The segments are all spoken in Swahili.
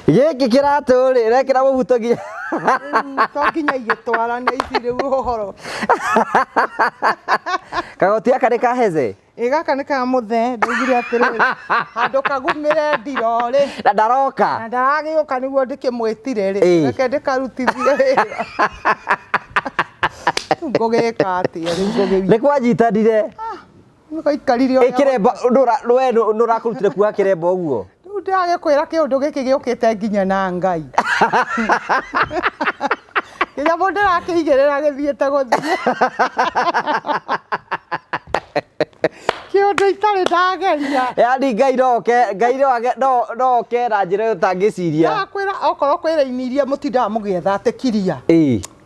Giki kiratu ri rekera mubuto nginya to nginya igitwarana ici riu uhoro kagoti aka ni kaheze gaka nĩ ka mũthee ndaugire atĩrĩrĩ handũ kagumĩre ndirore na ndaroka na ndaragĩũka nĩguo ndĩkĩmwĩtire rĩ reke ndĩkarutithie wĩra ngũgĩka atĩa rĩu ngũgĩthiĩ nĩ kwanyitanire nĩgaikarire ikiremba we nũrakũrutire kuoya kĩremba ũguo rĩu ndĩragĩkwĩra kĩũndũ gĩkĩ gĩũkĩte nginya na Ngai kĩrĩa mũndũ ndĩrakĩigĩrĩra gĩthiĩte gũthiĩ kĩũndũ itarĩ ndageria yani Ngai noke na njĩra ũtangĩciria ndakwĩra okorwo kwĩ raini iria mũtindaga mũgĩetha atĩ kiria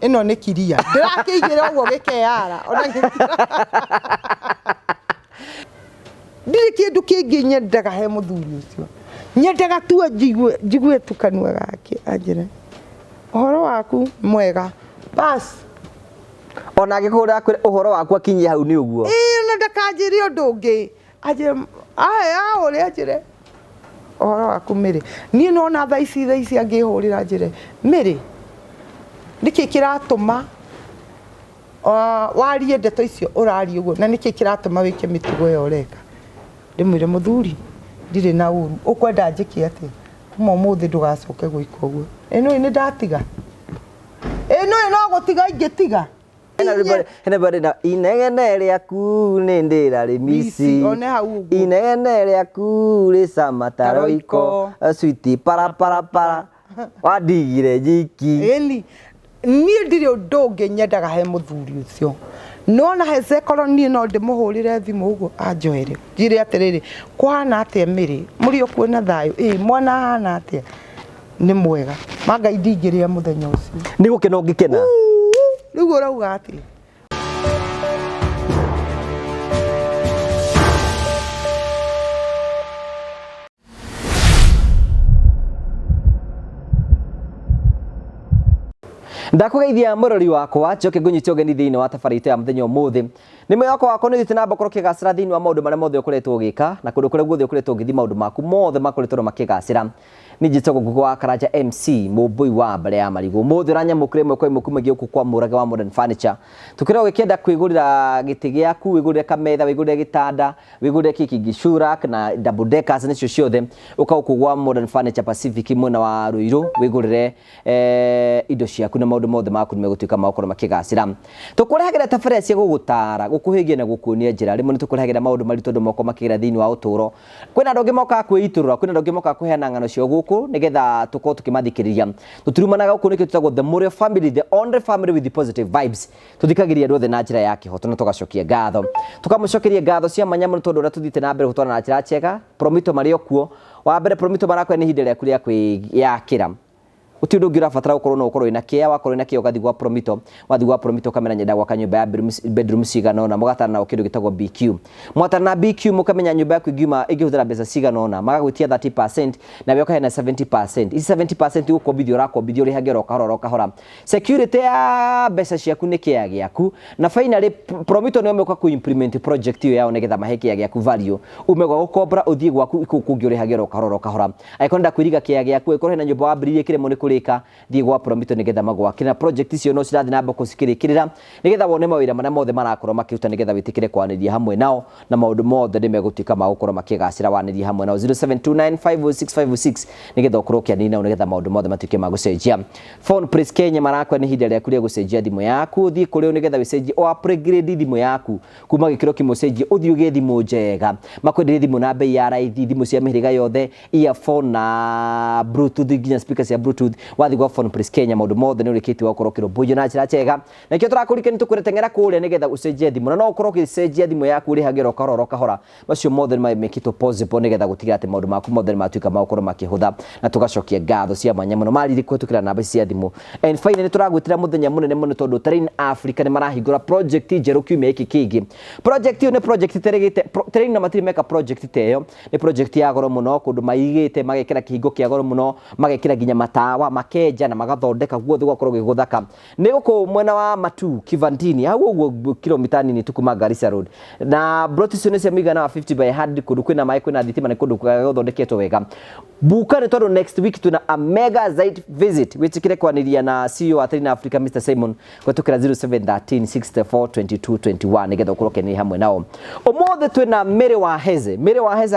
ĩno nĩ kiria ndĩrakĩigĩra ũguo gĩkeyara ona ndirĩ kĩndũ kĩngĩ nyendaga he mũthuri ũcio nyendaga tu njigue tu kanua gake anjĩre ũhoro waku mwega basi ona angĩkũhũrĩra ũhoro waku akinyie hau nĩ ũguo na ndakanjĩre ũndũ ũngĩ anjĩre ahũrĩ anjĩre ũhoro waku Mĩrĩ niĩ nona thaa ici angĩhũrĩra anjĩre Mĩrĩ nĩkĩ kĩratũma warie ndeto icio ũraria ũguo na nĩkĩ kĩratũma wĩke mĩtugo ĩyo ũreka ndĩmwĩre mũthuri ndirĩ na ũru ũkwenda njĩke atĩa kuma ũmũthĩ ndũgacoke gwĩka ũguo ĩno nĩ ndatiga ĩno no gũtiga ingĩtiga hena bari na inegene rĩaku nĩ ndĩra misi inegene rĩaku rĩ samatariko switi para wadigire jiki niĩ ndirĩ ũndũ ũngĩ nyendaga he mũthuri ũcio nona hece korwo niĩ no ndĩmũhũrĩre thimũ ũguo anjoere njĩre atĩrĩrĩ kũhana atĩa Mĩrĩ mũrĩ o kuona thayũ mwana hana atĩa nĩ mwega Ngai ndingĩrĩa mũthenya ũcio nĩ gũkena ũngĩkena rĩu ũrauga atĩ ndakugeithia mũrori wakwa njoke ngũnyite ũgeni thĩinĩ wa tabarĩra ya mũthenya ũmũthĩ nĩ mwĩhoko wakwa nĩ thiĩte na mbere kũgacĩra thĩinĩ wa maũndũ marĩa mothe ũkoretwo ũgĩka na kũndũ kũrĩa guothe ũkoretwo ũgĩthiĩ maũndũ maku mothe makoretwo makĩgacĩra nĩ njĩtagwo Ngugi wa Karanja MC mũmbui wa mbere ya marigũ mũthĩ ũranyamũkĩra ĩmwe kwa ĩmwe kuma gĩũkũ kwa Mũrage wa Modern Furniture tũkĩrwo gĩkĩenda kwĩgũrĩra gĩtĩ gĩaku wĩgũrĩre kametha wĩgũrĩre gĩtanda wĩgũrĩre kĩkingi shurak na double deckers nĩcio ciothe ũka gũkũ gwa Modern Furniture Pacific mwena wa Ruiru wĩgũrĩre indo ciaku na maũndũ mothe maku nĩmegũtuĩka magũkorwo makĩgacĩra tũkũrehagĩra tabarĩra cia gũgũtara gũkũhĩgia na gũkuonia njĩra rĩmwe nĩtũkũrehagĩra maũndũ maritũ andũ moko makĩgera thĩinĩ wa ũtũro kwĩna andũ angĩ mokaga kwĩitũrũra kwĩna andũ angĩ mokaga kũheana ng'ano cio gũkũ nĩgetha tũkorwo tũkĩmathikĩrĩria tũtirumanaga gũkũ nĩkĩo tũtagwo the Mũrĩo family the only family with the positive vibes tũthikagĩria andũ othe na njĩra ya kĩhoto na tũgacokia ngatho tũkamũcokeria ngatho cia mwanya mũno tondũ ũrĩa tũthiĩte na mbere gũtwarana na njĩra njega Promito marĩ o kuo wa mbere Promito marakũhe nĩ ihinda rĩaku rĩa kwĩyakĩra uti undu ngira fatara ukorwo no ukorwo ina kia wakorwo ina kia ugathi gwa Promito wathi gwa Promito kamera nyenda gwaka nyumba ya bedroom cigana ona mugatana na kindu gitagwo BQ mwatana na BQ mukamenya nyumba yaku ingima ingihũthĩra mbeca cigana ona magagwitia 30% na we ukahena 70% isi 70% ukobithio rakobithio rihagero kahora security ya mbeca ciaku ni kia giaku na finally Promito ni umeuka ku implement project iyo yao negetha maheke giaku value umegwa gukobra uthie gwaku ikukungio rihagero kahora aikonda kwiriga kia giaku ikorwo hena nyumba wa bririe kire moni kurika thie gwa Promito nigetha magwakira project icio no cirathi na mboko cikirikirira nigetha wone mawira mana mothe marakorwo makiruta nigetha witikire kwaniria hamwe nao na maundu mothe nimegutuika magukorwo makigacira waniria hamwe nao 0729506506 nigetha ukorwo kianina nigetha maundu mothe matuike magucenjia phone press Kenya marakwa ni hinda rĩaku rĩa gucenjia thimu yaku thie kuri nigetha wicenjie o upgrade thimu yaku kuma gikiro kimucenjie uthie ugie thimu njega makwenderia thimu na bei ya raithi thimu cia mihiriga yothe earphone na bluetooth nginya speakers ya bluetooth wathi gwa phone press Kenya maundu mothe ni urikitio gukoro kirumbujo na njira njega na kio turakurike ni tukuretengera kuria nigetha ucenjie thimu na no ukorwo ugicenjia thimu yaku uri hagero kahora macio mothe mekitwo possible nigetha gutigira ati maundu maku mothe matuika magukoro makihutha na tugacokia ngatho cia mwanya muno mariri kwetukira namba cia thimu and finally turagwitira muthenya munene muno tondu Train Africa ni marahingura project njeru kiumia iki kingi project iyo ni project terigite Train na matiri meka project teyo ni project ya goro muno kundu maigite magekira kihingo kia goro muno magekira ginya matawa wa makenja na magathondeka guothe gwakorwo giguthaka ni guko mwena wa Matu Kivandini hau uguo kilomita nini tukuma Garissa Road na Brotisone cia migana wa 50 by 100 kundu kwina mai kwina thitima ni kundu gwathondeketwo wega buka ni tondu next week tuna a mega site visit witikire kwaniria na CEO wa Trina Africa Mr Simon kwatukira 0713642221 nigetha ukoroke ni hamwe nao omothe twina Mary wa Heze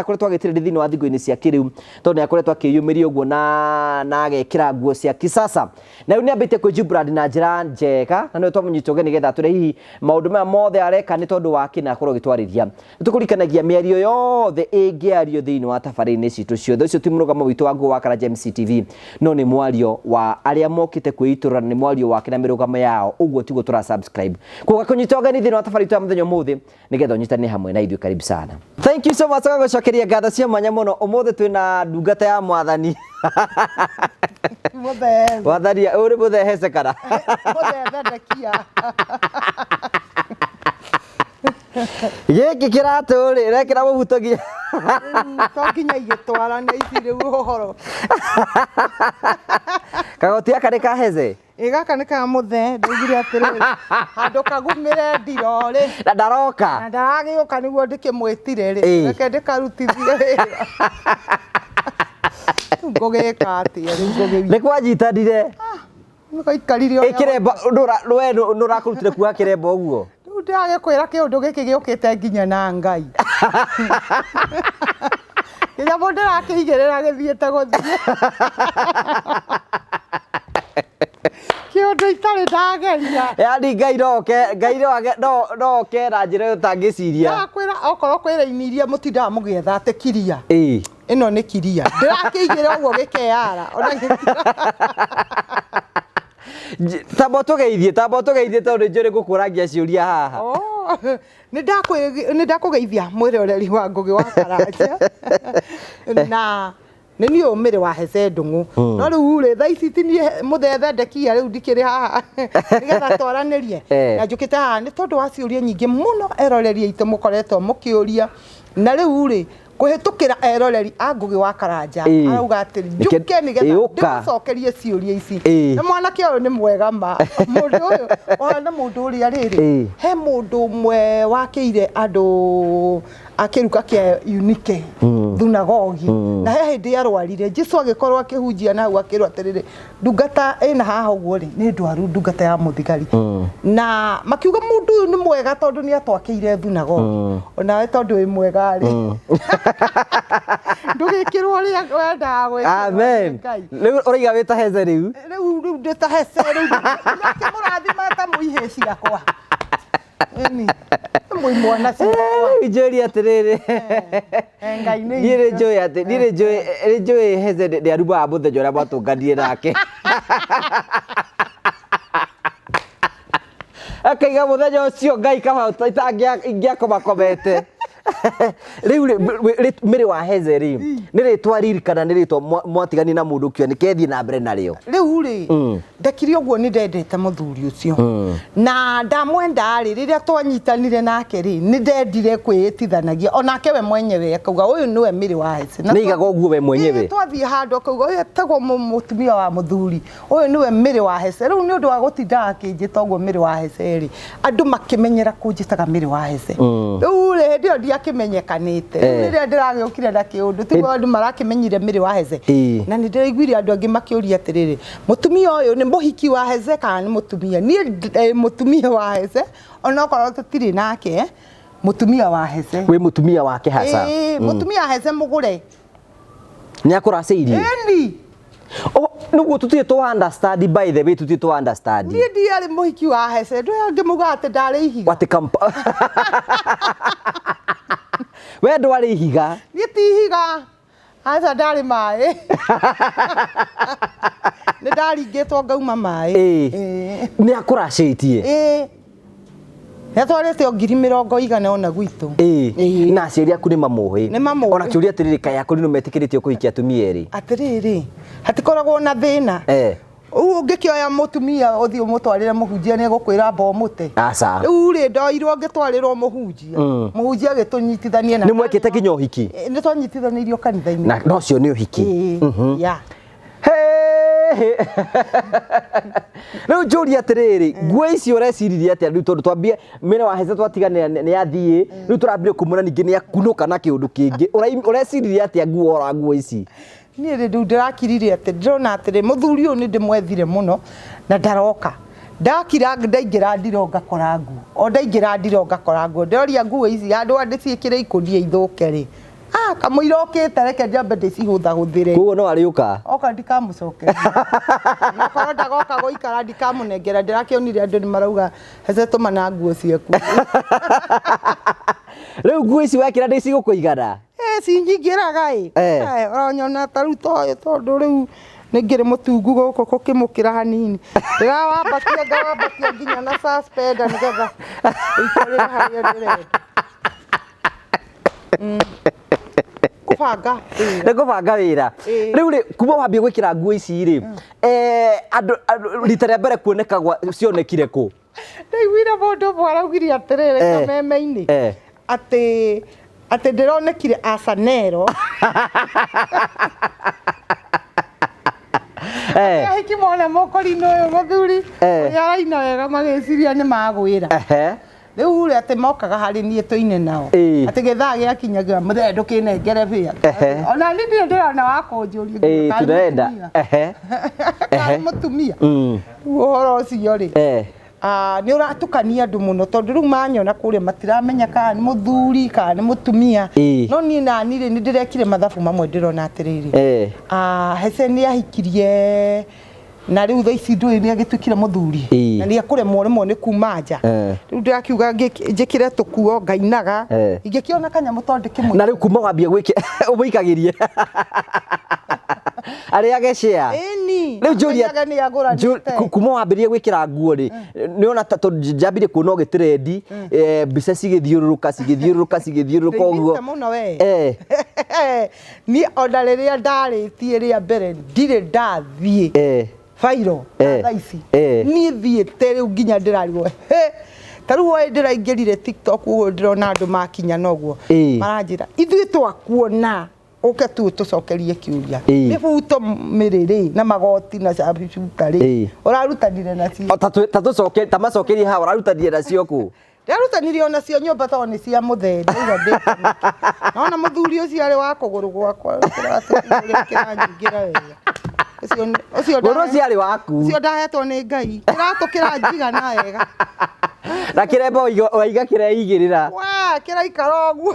akoretwo agitire thini wa thigo-ini cia kiriu tondu akoretwo akiyumiria uguo na agekira nguo cia kisasa na ni ambite kujibrand na njira njega na no twamunyitoge nigetha ture hihi maundu maya mothe areka ni tondu wake na akorwo gitwarithia tukurikanagia miario yothe ingiario thini wa tafari-ini citu ciothe ucio ti murugamo witu wa nguo wa Karaja MCTV no ni mwario wa aria mokite kwiitura ni mwario wake na mirugamo yao uguo tiguo tura subscribe kuga kunyitoga ni thini wa tafari tu muthenya muthi nigetha unyitane hamwe na ithuĩ karibu sana. Thank you so much kwa gucokeria ngatho cia mwanya muno umuthi twina ndungata ya mwathani mwathani uri muthehece kana muthethadakia giki kiraturi rekera mubutogia tokinya igitwara na icire uhoro kagoti aka ni kaheze igaka ni ka muthe ndigire atiriri handu kagumire ndirori na ndaroka na ndaragiuka niguo ndikimwitire ri reke ndikarutithie wira ngogeka atia ni kwanyitanire nikoikarire ikiremba nurakurutire kuga kiremba uguo ndage kwira kiundu giki giukite nginya na Ngai kinya mundu arakihigirira githiete guthie kiundu itari ndageria yani Ngai roke na njira utangiciria ndakwira okorwo kwira iniria mutinda mugietha ate kiria ino ni kiria ndirakiigire uguo gikeara ona tambo tugeithie tondu njuri gukuragia ciuria haha ni ndakugeithia mwiroreri wa Ngugi wa Karaja na ni umire wa Heze Ndung'u no riu ri thaa ici tinie muthethe ndekia riu ndikiri haha nigetha twaranirie na njukite haha ni tondu wa ciuria nyingi muno eroreri aitu mukoretwo mukiuria na riu ri kuhitukira eroreri a Ngugi wa Karaja arauga atiri njuke nigetha ndicokerie ciuria ici na mwanake uyu ni mwega ma mundu uyu ona mundu uria riri he mundu umwe wakiire andu akiruka kia Unique thunagogi na he hindi arwarire Jesu agikorwo akihunjia na hau akirwa atiriri ndungata ina haha uguo ri ni ndwaru ndungata ya muthigari na makiuga mundu uyu ni mwega tondu ni atwakiire thunagogi ona tondu wi mwega ri ndugikirwo ri wenda gwe amen riu uriga wita Heze riu ndita Heze riu nakimurathima ta muiheci yakwa mwana njuri atiriri Ngai ni nire njui Heze ndi aruba muthenya uria mwatunganie nake akaiga muthenya ucio Ngai kama ingiakomakomete riu Mary wa Heze riu ni ritwa ririkana ni ritwa mwatigani na mundu kio nikethie na mbere nario riu ri ndekire uguo ni ndendete muthuri ucio na ndamwenda ri riria twanyitanire nake ri ni ndendire kwitithanagia onake we mwenyewe akauga uyu niwe Mary wa Heze na nigaga uguo we mwenyewe twathie handu akauga uyu tego mutumia wa muthuri uyu niwe Mary wa Heze riu ni undu wa gutinda akinjita uguo Mary wa Heze ri andu makimenyera kunjitaga Mary wa Heze riu ri ndio ndiakimenyekanite riria ndiragiukire na kiundu tigo andu marakimenyire Mary wa Heze na ni ndiraiguire andu angi makiuria atiriri mutumia uyu ni muhiki wa Heze kana ni mutumia ni mutumia wa Heze ona korwo tutiri nake mutumia wa Heze we mutumia wake hasa mutumia Heze mugure ni akuraceirie nuguo tutie to understand by the way tutie to understand ni ndiari muhiki wa Heze ndu angi muga ati ndari ihiga wati kampa we ndwari ihiga ni ti ihiga aca ndari mai ni ndaringitwo ngauma mai ni akuracitie Yatwarete o 20,000 ona gwitu na aciari aku ni mamuhi ona kiuria atiriri kaya kuri no metikiritie kuhikia atumia eri atiriri hatikoragwo na thina ungikioya mutumia uthio mutwarire muhunjia ni gukwira mbomute aca riu ri ndoirwo ngitwarirwo muhunjia muhunjia gitunyitithanie na ni mwekite kinya uhiki ni twanyitithanirio kanitha-ini na no cio ni uhiki ya hey Riu njũria atiriri nguo ici ũreciririe atĩa riu tondu twambie mena wa hece twatiganira ni athie riu turambire kumona ningi ni akunuka na kiundu kingi ũreciririe atĩa nguo ici niĩ rĩu ndĩrakirire atĩ ndĩrona atĩrĩ mũthuri ũyũ nĩ ndĩmwethire mũno na ndaroka ndakira ndaingĩra ndiro ngakora nguo o ndaingĩra ndiro ngakora nguo ndoria nguo ici andũ andĩciĩkĩre ikunia ithũke rĩ kamũira okĩte reke njambe ndĩcihũthahũthĩre koguo no arĩũka oka ndikamũcokeria nakorwo ndagoka gũikara ndikamũnengera ndĩrakĩonire andũ nĩ marauga hece tũmana nguo ciaku rĩu nguo ici wekĩra ndĩcigũkũigana cingĩingĩraga ũranyona tarĩu toyũ tondũ rĩu nĩ ngĩrĩ mũtungu gũkũ gũkĩmũkĩra hanini ndĩrawambatia ngawambatia nginya na suspender nĩgetha ũikarĩre harĩa ndĩrenda kubanga nĩ kubanga wĩra rĩu rĩ kuma wambie gwĩkĩra nguo ici rĩ andũ rita rĩa mbere kuoneka cionekire kũ ndaiguire mũndũ ũmwe araugire atĩrĩrĩ kameme-inĩ atĩ ndĩronekire Asanero ahikimona mũkori-inĩ ũyũ mũthuri ũrĩa araina wega magĩciria nĩ magwĩra rĩu rĩ atĩ mokaga harĩ niĩ tũine nao atĩ gĩthaa gĩakinyaga mũthee ndũkĩnengere bĩa ona niĩ ndirĩ ndĩrona wa kũnjũria karĩ mũtumia ũhoro ũcio rĩ nĩ ũratukania andũ mũno tondũ rĩu manyona kũrĩa matiramenya kana nĩ mũthuri kana nĩ mũtumia no niĩ nani rĩ nĩ ndĩrekire mathabu mamwe ndĩrona atĩrĩrĩ hece nĩ ahikirie na rĩu thaa ici ndũĩ nĩ agĩtuĩkire mũthuri na nĩ akũremwo rĩmwe nĩ kuma nja rĩu ndĩrakiuga njĩkĩre tũkuo ngainaga ingĩkĩona kanyamũ tondũ kĩmwe na rĩu kuma wambia ũmũikagĩrie arĩage share rĩu njũria kuma wambĩrĩrie gwĩkĩra nguo rĩ nĩona tondũ njambire kuona ũgĩtrendi mbica cigĩthiũrũrũka ũguo niĩ ona rĩrĩa ndarĩtie rĩa mbere ndirĩ ndathiĩ fairo thaa ici niĩ thiĩte rĩu nginya ndĩrarigwo tarĩu oĩ ndĩraingĩrire TikTok ũguo ndĩrona andũ makinya noguo maranjĩra ithuĩ twakuona ũke tu tũcokerie kĩũria nĩ buto mĩrĩrĩ na magoti na cabucuta rĩ ũrarutanire nacio ta macokerie haha ũrarutanire nacio kũ ndarutanirie onacio nyũmba tondũ nĩ cia mũthee nona mũthuri ũcio arĩ wa kũgũrũ gwakwa kĩranyingĩra wega ũcio ciarĩ waku ũcio ndahetwo nĩ Ngai kĩratũ kĩranjigana wega na kĩremba waiga kĩreigĩrĩra kĩraikara ũguo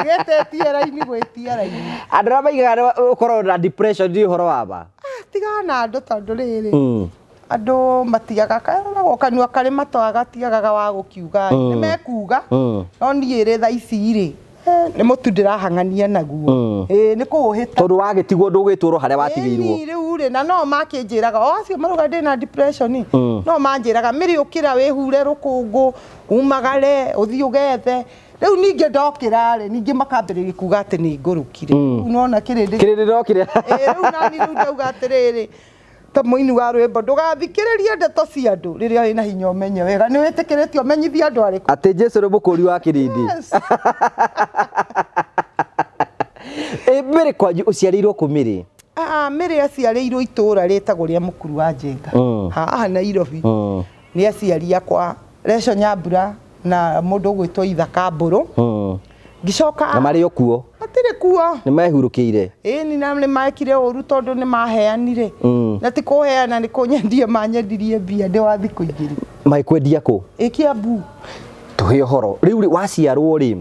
gĩtetie raini gwĩtia raini andũ arĩa maigaga ũkorwo na depression nĩ ũhoro wa ma tigana na andũ tondũ rĩrĩ andũ matigaga kanua karĩ matwaga tiagaga wa gũkiuga nĩ mekuga no niĩ rĩ thaa ici rĩ nĩ mũtu ndĩrahang'ania naguo nĩ kũũhĩta tondũ wagĩtigwo ndũgĩtũrwo harĩa watigĩirwo rĩu rĩ na no makĩnjĩraga o acio marauga ndĩna depression no manjĩraga mĩrĩ ũkĩra wĩhure rũkũngũ umagare ũthiĩ ũgethe rĩu ningĩ ndokĩra rĩ ningĩ makambĩrĩria kuga atĩ nĩ ngũrũkire nona kĩrĩndĩ ndokire rĩu nani rĩu ndauga atĩrĩrĩ ta mũini wa rwĩmbo ndũgathikĩrĩrie ndeto cia andũ rĩrĩa wĩna hinya ũmenye wega nĩ wĩtĩkĩrĩtio ũmenyithie andũ arĩkũ atĩ Jesũ nĩ mũkũri wa kĩrĩndĩ Mĩrĩ kwanyu ũciarĩirwo kũ Mĩrĩ Mĩrĩ aciarĩirwo itũũra rĩtagwo rĩa mũkuru wa Njenga haha Nairobi nĩ aciari akwa Reco Nyambura na mũndũ ũgwĩtwo Ithaka Mbũrũ ngĩcoka na marĩ okuo matirĩ kuo nĩ mehurũkĩire ĩni na nĩ mekire ũru tondũ nĩ maheanire na ti kũheana nĩ kũnyendia manyendirie mbia ndĩ wa thikũ igĩrĩ maikwendia kũ Kiambu tũhe ũhoro rĩu waciarwo rĩ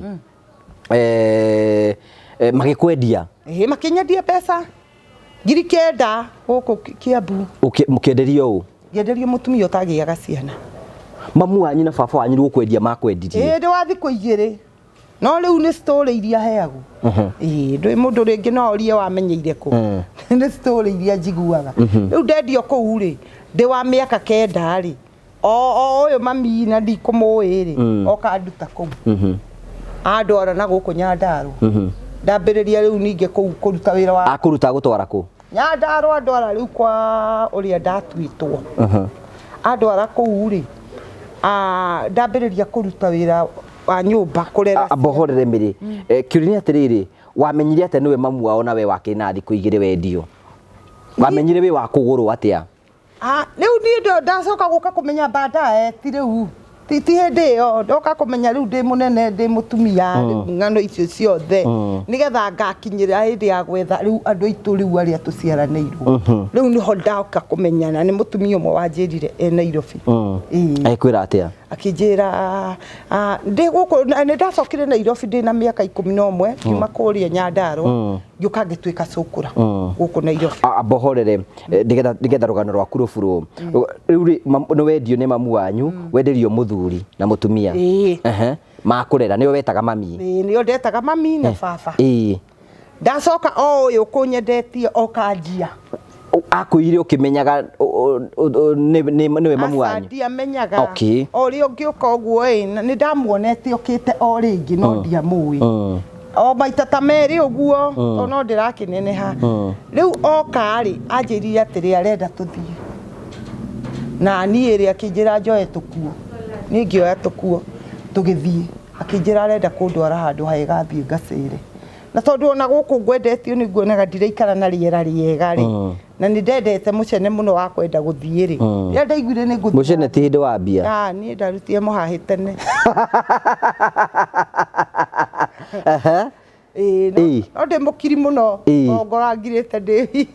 magĩkwendia makĩnyendia mbeca 9,000 gũkũ Kiambu mũkĩenderio ũũ ngĩenderio mũtumia ũtagĩaga ciana mamu wanyu na baba wanyu gũkwendia makwendirie ndĩ wa thikũ igĩrĩ no rĩu nĩ story iria heagwo ndũĩ mũndũ rĩngĩ no orie wamenyeire kũ nĩ story iria njiguaga rĩu ndendio kũu rĩ ndĩ wa mĩaka 9 rĩ o ũyũ mami na ndikũmũĩ rĩ oka nduta kũu andwara na gũkũ Nyandarũa ndambĩrĩria rĩu ningĩ kũu kũruta wĩra wa akũruta gũtwara kũ Nyandarũa andwara rĩu kwa ũrĩa ndatuĩtwo andwara kũu rĩ ndambĩrĩria kũruta wĩra wa nyũmba kũrera mbohorere Mĩrĩ kĩũria atĩrĩrĩ wamenyire atĩ nĩwe mamu wao na we wakĩna thikũ igĩrĩ wendio wamenyire wi wa kuguru atia riu ni ndacoka guka kumenya baadaye ti riu ti hindi yo ndoka kumenya riu ndi munene ndi mutumia ng'ano icio ciothe nigetha ngakinyira hindi ya gwetha riu andu aitu riu aria tuciaranirwo riu niho ndoka kumenyana ni mutumia umwe wanjirire Nairobi aikwira atia akinjira ndi guku ni ndacokire Nairobi ndi na miaka 11 kiuma kuria Nyandarua ngiuka ngituika cukura guku Nairobi abohorere ndigetha rugano rwa kurufuru riu no wendio ni mamu wanyu wenderio muthuri na mutumia makurera niyo wetaga mami niyo ndetaga mami na baba ndacoka uyu kunyendetie okanjia akwire ukimenyaga niwe mamu wanyu ndiamenyaga ori ungiuka uguo ni ndamuonete ukite o ringi no ndiamui o maita ta meri uguo no ndirakineneha riu okari anjirire atiri arenda tuthie na ni iri akinjira njoe tukuo ni ngioya tukuo tugithie akinjira arenda kundwara handu haigathie ngacire na tondu ona guku ngwendetio ni nguonaga ndireikara na riera riega ri na ni ndendete mucene muno wa kwenda guthie ri ya ndaiguire ni guthie mucene ti hindi wa mbia ni ndarutie muhahi tene no ndi mukiri muno ngora ngirite ndi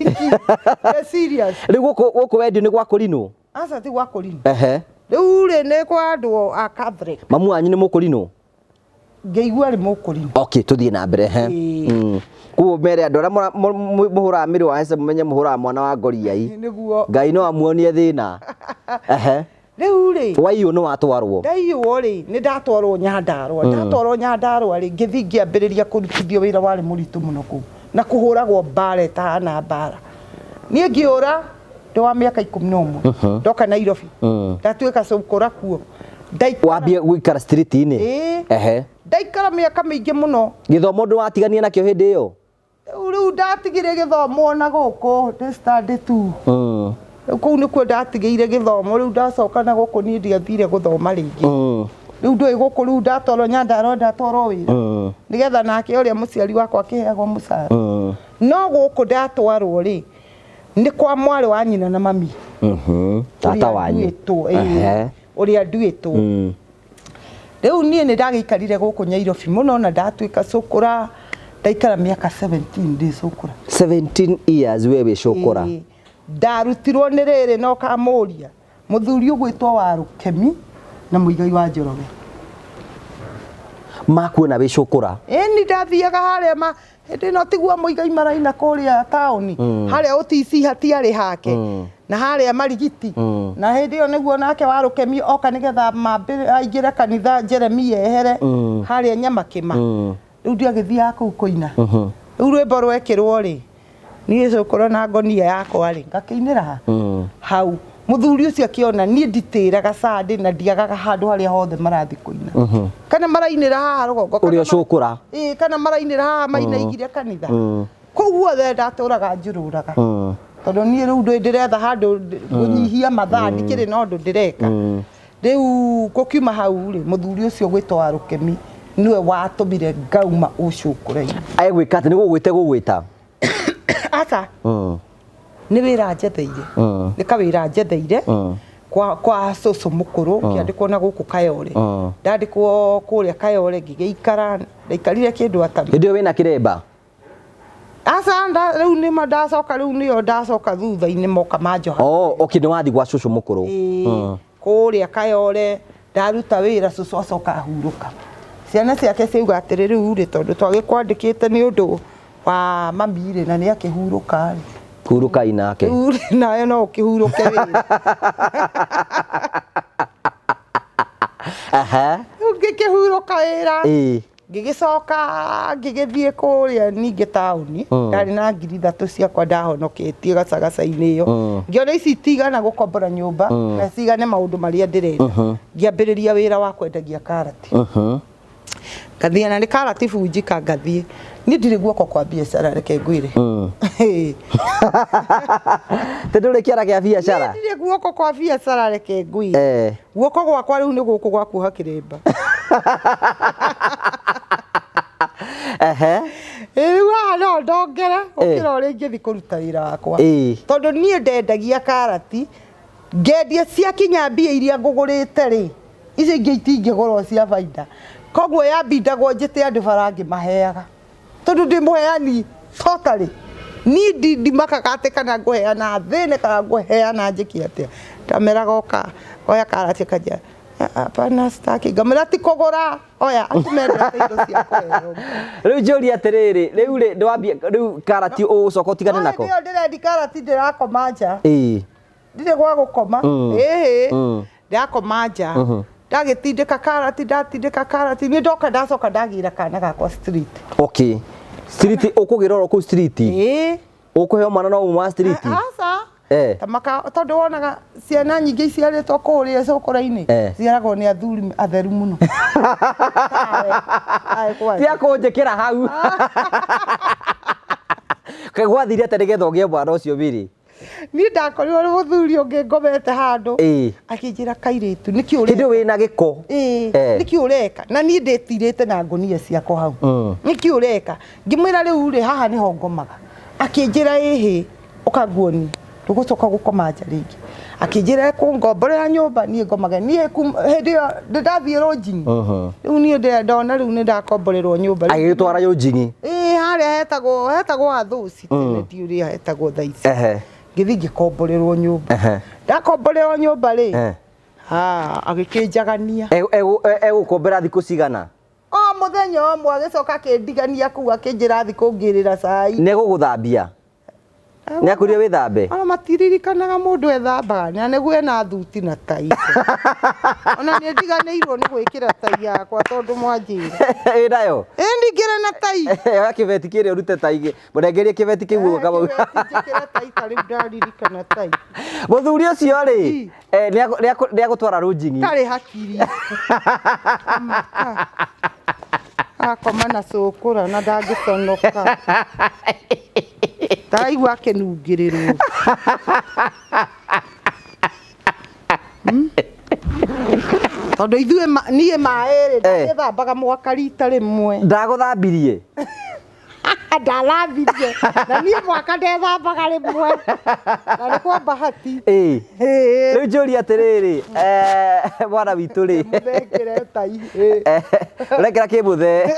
serious riu guku wendio ni gwa kurino asa ti gwa kurino riu ri ni kwa andu a Catholic mamu wanyu ni mukurino ngeigua ri mukurino tuthie na mbere kuo mere andu aria muhura miri wa hece mumenye muhura mwana wa ngoriai niguo Ngai no amuonie thina riu ri waiyo no watwarwo ndaiyo ri ni ndatwarwo Nyandarua ri ngithi ngiambiriria kurutithio wira wari muritu muno ku na kuhuragwo mbara tahana mbara nie ngiura ndi wa miaka 11 ndoka Nairobi ndatuika cukura kuo wambia guikara street-ini ndaikara miaka mingi muno githomo ndu watigania nakio hindi iyo riu ndatigire githomo na guku ndi study tu kuu nikuo ndatigeire githomo riu ndacoka na guku ni ndiathire guthoma ringi riu ndui guku riu ndatwarwo Nyandarua ndatwarwo wira nigetha nake uria muciari wakwa akiheagwo mucara no guku ndatwarwo ri ni kwa mwari wa nyina na mami tata wanyu uria nduitwo riu nie ni ndagiikarire guku Nairobi muno na ndatuika cukura ndaikara miaka 17 ndi cukura 17 years wewe cukura ndarutirwo ni riri no kamuria muthuri ugwitwo wa Rukemi na muigai wa Njoroge makuona wi cukura ni ndathiaga haria hindi no tigua muigai maraina kuria tauni haria OTC hatiari hake na haria marigiti na hindi yo niguo nake wa Rukemi oka nigetha aingire kanitha Jeremia ehere haria Nyamakima riu ndiagithia kuu kuina riu rwimbo rwekirwo ri ni cukura na ngonia yakwa ri ngakiinira hau muthuri ucio akiona ni nditiraga sadi na ndiagaga handu haria hothe marathi kuina kana marainira haha rugongo urio cukura kana marainira haha mainaigire kanitha koguo the ndaturaga njururaga tondu ni riu ndiretha handu gunyihia mathaa ndikiri na undu ndireka riu gukiuma hau ri muthuri ucio gwitwo wa Rukemi niwe watumire ngauma ucukura-ini aigwika ati ni gugwita asa ni wira njetheire ni kawira njetheire kwa cucu mukuru kiandikwo na guku Kayole ndandikwo kuria Kayole ngigeikara ndaikarire kindu atari hindi wina kiremba asa riu ni ndacoka riu niyo ndacoka thutha-ini moka manjoha ni wathi gwa cucu mukuru kuria Kayole ndaruta wira cucu acoka ahuruka ciana ciake ciuga atiri riu ri tondu twagikwandikite ni undu wa mamire na ni akihuruka ri kuruka inake nayo no ukihuruke wira ngikihuruka wira ngigicoka ngigithie kuria ningi tauni ndari na ngiri 3 ciakwa ndahonoketie gacagaca-ini iyo ngiona ici tigana gukombora nyumba na cigane maundu maria ndirenda ngiambiriria wira wa kwendagia karati ngathie na ni karati bunjika ngathie ni ndiri guoko kwa biashara reke ngwire tendure kiara kia biashara ndiri guoko kwa biashara reke ngwire guoko gwakwa riu ni guku gwa kuha kiremba Rĩu no ndongere ũkĩra ũrĩa ingĩthi kũruta wĩra wakwa tondũ niĩ ndendagia karati ngendia ciakinya mbia iria ngũgũrĩte rĩ icio ingĩ itingĩgũrwo cia baida koguo yambindagwo njĩte andũ bara ngĩmaheaga tondũ ndĩ mũheani totally niĩ ndimakaga atĩ kana ngũheana thĩne kana ngũheana njĩke atĩa ndameraga oya karati kanjia hapana staki ngamera ti kũgũra oya atumendete indo cia kũheo rĩu njũria atĩrĩrĩ rĩu ndwambia rĩu karati ũgũcoka ũtigane nako ndio ndĩrendi karati ndĩrakoma nja ndirĩ gwa gũkoma ndakoma nja ndagĩtindĩka karati nĩ ndoka ndacoka ndagĩra kana gakwa street okay street ũkũgĩra kũu street ũkũheo mwana no uma street tamaka tondũ wonaga ciana nyingĩ iciarĩtwo kũrĩa cũkũra-inĩ ciaragwo nĩ athuri atheru mũno tia kũnjĩkĩra hau gwathire atĩ nĩgetha ũgĩe mwana ũcio Mary niĩ ndakorirwo nĩ mũthuri ũngĩ ngomete handũ akĩnjĩra kairĩtu nĩkĩ ũreka hĩndĩ wĩna gĩko nĩkĩ ũreka na niĩ ndĩtirĩte na ngũnia ciakwa hau nĩkĩ ũreka ngĩmwĩra rĩu rĩ haha nĩho ngomaga akĩnjĩra ĩhĩ ũkanguoni ndũgũcoka gũkoma nja rĩngĩ akĩnjĩra kũngomborera nyũmba niĩ ngomaga niĩ hĩndĩ ĩyo ndathiĩ rũnjini rĩu niĩ ndona rĩu nĩ ndakomborerwo nyũmba agĩgĩtwara rũnjini harĩa hetagwo athũci tene ndiũrĩa hetagwo thaa ici ngĩthi ngĩkomborerwo nyũmba ndakomborerwo nyũmba rĩ agĩkĩnjagania egũkombera thikũ cigana mũthenya ũmwe agĩcoka akĩndigania kũu akĩnjĩra thikũ ngĩrĩra cai nĩgũgũthambia nĩakũrire wĩthambe ona matiririkanaga mũndũ ethambaga na nĩguo ena thuti na tai ona nĩ ndiganĩirwo nĩ gwĩkĩra tai yakwa tondũ mwanjĩra ĩnayo ndingĩrĩ na tai oya kĩbeti kĩrĩa ũrute tai mũrengerie kĩbeti kĩu njĩkĩre tai tarĩu ndaririkana tai mũthuri ũcio rĩ nĩagũtwara rũnjini tarĩ hakiri akoma na cũkũra na ndangĩconoka ndaigua akĩnungĩrĩrwo tondũ ithuĩ niĩ maĩrĩ ndagĩthambaga mwaka rita rĩmwe ndagũthambirie ndalambirie na niĩ mwaka ndethambaga rĩmwe na nĩ kwa bahati rĩu njũria atĩrĩrĩ mwana witũ rĩ mũthengere tai ũrekera kĩmũthee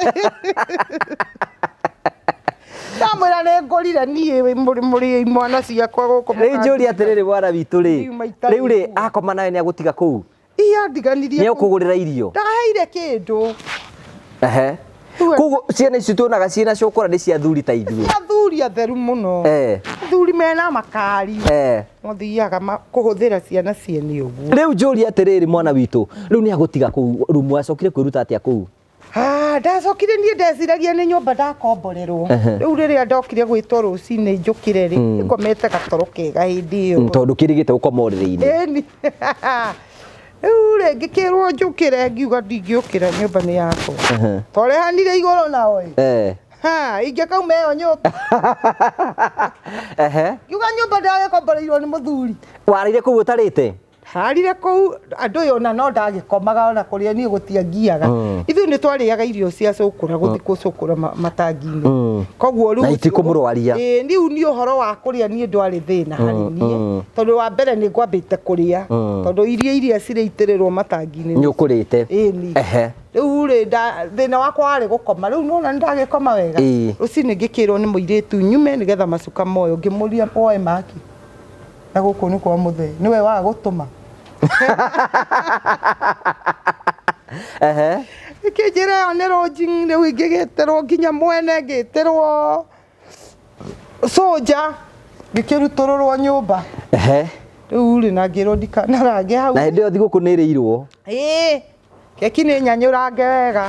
ndamwĩra nĩ ngũrire niĩ mũrĩ mwana ciakwa gũkũ rĩu njũria atĩrĩrĩ mwana witũ rĩ rĩu rĩ akoma nawe nĩ agũtiga kũu ndiganirie nĩ ũkũgũrĩra irio ndaheire kĩndũ koguo ciana ici tuonaga ciĩna cũkũra nĩ cia thuri ta ithuĩ athuri atheru mũno athuri mena makari mathiaga kũhũthĩra ciana ciene ũguo rĩu njũria atĩrĩrĩ mwana witũ rĩu nĩ agũtiga kũu rumu acokire kwĩruta atĩa kũu ndacokire niĩ ndeciragia nĩ nyũmba ndakomborerwo rĩu rĩrĩa ndokire gwĩtwo rũcinĩ njũkire rĩ ngomete gatoro kega hĩndĩ ĩyo tondũ kĩrĩgĩte ũkomorĩrĩ-inĩ rĩu rĩ ngĩkĩrwo njũkĩre ngiuga ndingĩũkĩra nyũmba nĩ yakwa twarehanire igũrũ nao ingĩkauma ĩyo nyũmba ngiuga nyũmba ndagĩkomboreirwo nĩ mũthuri warĩire kũu ũtarĩte harire kũu andũ ũyũ ona no ndagĩkomaga ona kũrĩa niĩ gũtiangiaga ithuĩ nĩ twarĩaga irio cia cũkũra gũthi gũcũkũra matangi-inĩ koguo rĩu na itikũmũrwaria rĩu nĩ ũhoro wa kũrĩa niĩ ndwarĩ thĩna harĩ niĩ tondũ wa mbere nĩ ngwambĩte kũrĩa tondũ irio iria cirĩitĩrĩrwo matangi-inĩ nĩ ũkũrĩte rĩu rĩ thĩna wakwa warĩ gũkoma rĩu nona nĩ ndagĩkoma wega rũcinĩ ngĩkĩrwo nĩ mũirĩtu nyume nĩgetha macuka moyo ngĩmũria oe maki na gũkũ nĩ kwa mũthee nĩwe wa gũtũma kĩnjĩra ĩyo nĩ rũnjini rĩu ingĩgĩtĩrwo nginya mwene ngĩtĩrwo soja ngĩkĩrutũrũrwo nyũmba rĩu rĩ na ngĩrwo ndikanarange hau na hĩndĩ ĩyo thigũkũ nĩ ĩrĩirwo keki nĩ nyanyũrange wega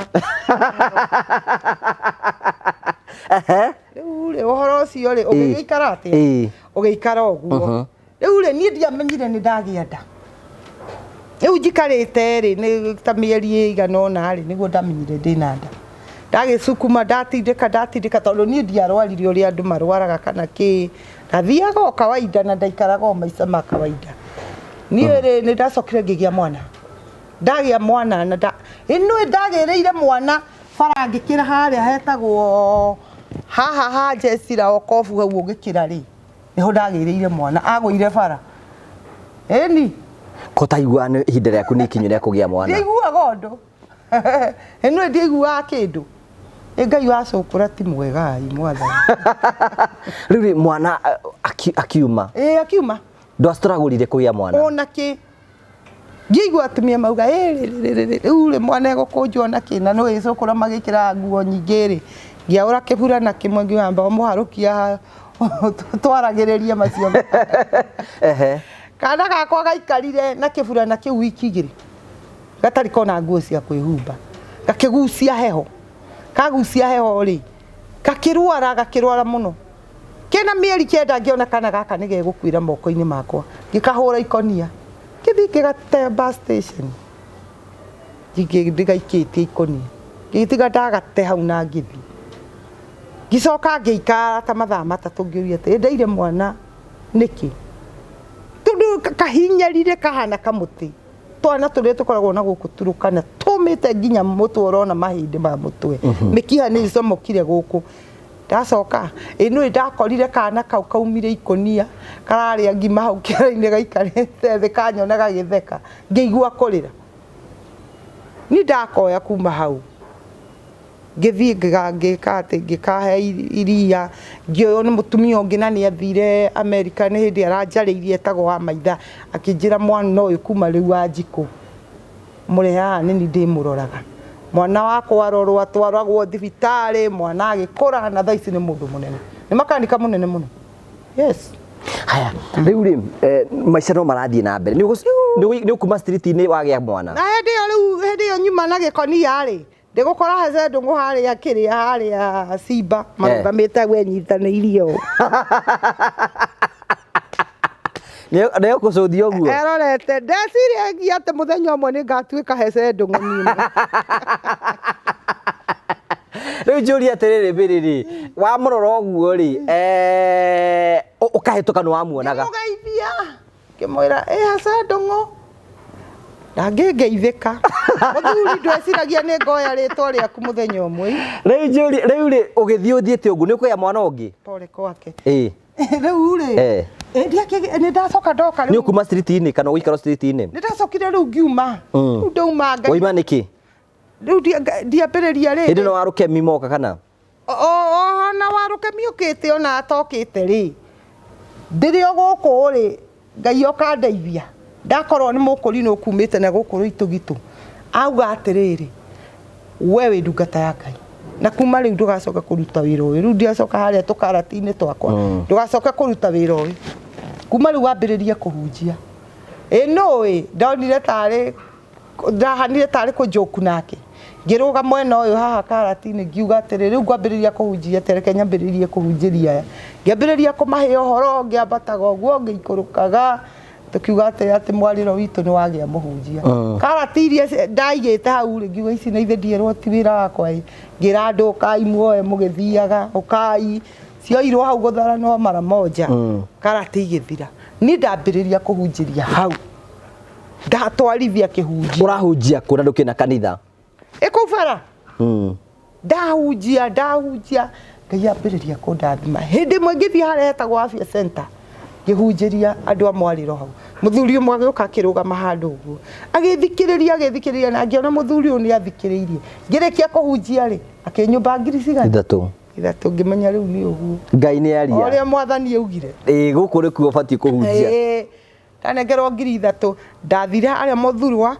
rĩu rĩ ũhoro ũcio rĩ ũgĩgĩikara atĩa ũgĩikara ũguo rĩu rĩ niĩ ndiamenyire nĩ ndagĩa nda rĩu njikarĩte rĩ nĩ ta mĩeri ĩigana ũna rĩ nĩguo ndamenyire ndĩna nda ndagĩcukuma ndatindĩka tondũ niĩ ndiarwarire ũrĩa andũ marwaraga kana kĩ ndathiaga o kawaida na ndaikaraga o maica ma kawaida niĩ rĩ nĩ ndacokire ngĩgĩa mwana ndagĩa mwana na ĩno ndagĩrĩire mwana bara ngĩkĩra harĩa hetagwo haha hanjecira okobu hau ũgĩkĩra rĩ niho ndagĩrĩire mwana agũire bara eni Kutaigua nĩ ihinda rĩaku nĩ ikinyu rĩa kũgĩa mwana. Ndiguaga ũndũ ĩno ndiguaga kĩndũ Ngai wa cũkũra ti mwega ai mwathani. Rĩu mwana akiuma. Akiuma. Ndwastragũrire kũgĩa mwana. Ona kĩ ngĩigua atumia mauga rĩu rĩ mwana egũkũnjwo na kĩ na nĩ cũkũra magĩkĩra nguo nyingĩ rĩ ngĩaũra kĩburana kĩmwe ngĩamba mũharũkia twaragĩrĩria macio. Kana gakwa gaikarire na kĩburana kĩu wiki igĩrĩ gatarĩ kona nguo cia kwĩhumba gakĩgucia heho kagucia heho rĩ gakĩrwara mũno kena mĩeri 9 ngĩona kana gaka nĩ gegũkuĩra moko-inĩ makwa ngĩkahũra ikonia gĩthiĩ kĩgate bus station ndigaikĩtie ikonia ngĩtiga ndagate hau na ngĩthiĩ ngĩcoka ngĩikara ta mathaa 3 ngĩũria atĩ ndeire mwana nĩkĩ tondũ kahinyarire kahana kamũtĩ twana tũrĩa tũkoragwo na gũkũ turukana tũmĩte nginya mũtwe ũrona mahĩndĩ ma mũtwe mĩkiha nĩ icomokire gũkũ ndacoka ĩno ndakorire kana kau kaumire ikonia kararĩa ngima hau kĩara-inĩ gaikarĩte thĩ kanyona gagĩtheka ngĩigua kũrĩra ni ndakoya kuma hau ngĩthiĩ ngĩkahe iria ngĩoywo nĩ mũtumia ũngĩ na nĩ athire America nĩ hĩndĩ aranjarĩirie etagwo wa maitha akĩnjĩra mwana ũyũ kuma rĩu Wanjikũ mũrĩ haha nĩ ndĩmũroraga mwana wakwa arorwo atwaragwo thibitarĩ mwana agĩkũra na thaa ici nĩ mũndũ mũnene nĩ makanika mũnene mũno. Yes. Haya rĩu rĩ maica no marathiĩ na mbere nĩ ũkuma street-inĩ wagĩa mwana na hĩndĩ ĩyo nyuma na gĩkonia rĩ ndĩgũkora hece ndũngũ harĩa kĩrĩa harĩa Simba marũgamĩte gwenyitanĩirio nĩ ũkũcũthia ũguo erorete ndeciragia atĩ mũthenya ũmwe nĩ ngatuĩka hece ndũngũ nini. Rĩu njũria atĩrĩrĩ Mbĩrĩrĩ wamũrora ũguo rĩ ũkahĩtũka nĩ wamuonaga ngĩmũgeithia ngĩmwĩra hece ndũngũ ndangĩngeithĩka mũthuri ndweciragia nĩ ngoya rĩtwa rĩaku mũthenya ũmwe. Rĩu rĩ ũgĩthiĩ ũthiĩte ũguo nĩ ũkũgĩa mwana ũngĩ pole kwake rĩu rĩ nĩ ndacoka ndoka nĩ ũkuma street-inĩ kana ũgĩikara street-inĩ nĩ ndacokire rĩu ngiuma rĩu ndauma Ngai waima nĩkĩ rĩu ndiambĩrĩria rĩ hĩndĩ no warũkemi moka kana na warũkemi ũkĩte ona atokĩte rĩ ndĩrĩ o gũkũ rĩ Ngai okandeithia ndakorwo nĩ mũkũri nĩ ũkumĩte na gũkũ Rũitũ gitu auga atĩrĩrĩ we wĩ ndungata ya Ngai na kuma rĩu ndũgacoka kũruta wĩra ũyũ rĩu ndiacoka harĩa tũkarati-inĩ twakwa ndũgacoka kũruta wĩra ũyũ kuma rĩu wambĩrĩrie kũhunjia nũĩ ndonire ndahanire tarĩ kũnjoku nake ngĩrũga mwena ũyũ haha karati-inĩ ngiuga atĩrĩrĩ rĩu ngwambĩrĩria kũhunjia tereke nyambĩrĩrie kũhunjĩria aya ngĩambĩrĩria kũmahe ũhoro ngĩambataga ũguo ngĩikũrũkaga tukiuga atĩ mwarĩro witũ nĩ wagĩa mũhunjia karati iria ndaigĩte hau rĩ ngiuga ici na ithe ndierwo ti wĩra wakwa ngĩra andũ ũkai muoe mũgĩthiaga ũkai cioirwo hau gũtharanwo mara moja karati igĩthira ni ndambĩrĩria kũhunjĩria hau ndatwarithia kĩhunjia ũrahunjia kũrĩa ndũkĩna kanitha kũu bara ndahunjia Ngai ambĩrĩria kũndathima hĩndĩ ĩmwe ngĩthiĩ harĩa hetagwo Afya Center ngĩhunjĩria andũ a mwarĩro hau mũthuri ũmwe agĩũka akĩrũgama handũ ũguo agĩthikĩrĩria na ngĩona mũthuri ũyũ nĩ athikĩrĩirie ngĩrĩkia kũhunjia rĩ akĩnyũmba ngiri cigana ithatũ ngĩmenya rĩu nĩ ũguo Ngai nĩ aria ũrĩa mwathani augire gũkũ nĩ kuo ũbatiĩ kũhunjia ndanengerwo ngiri 3 ndathire harĩa mũthurwa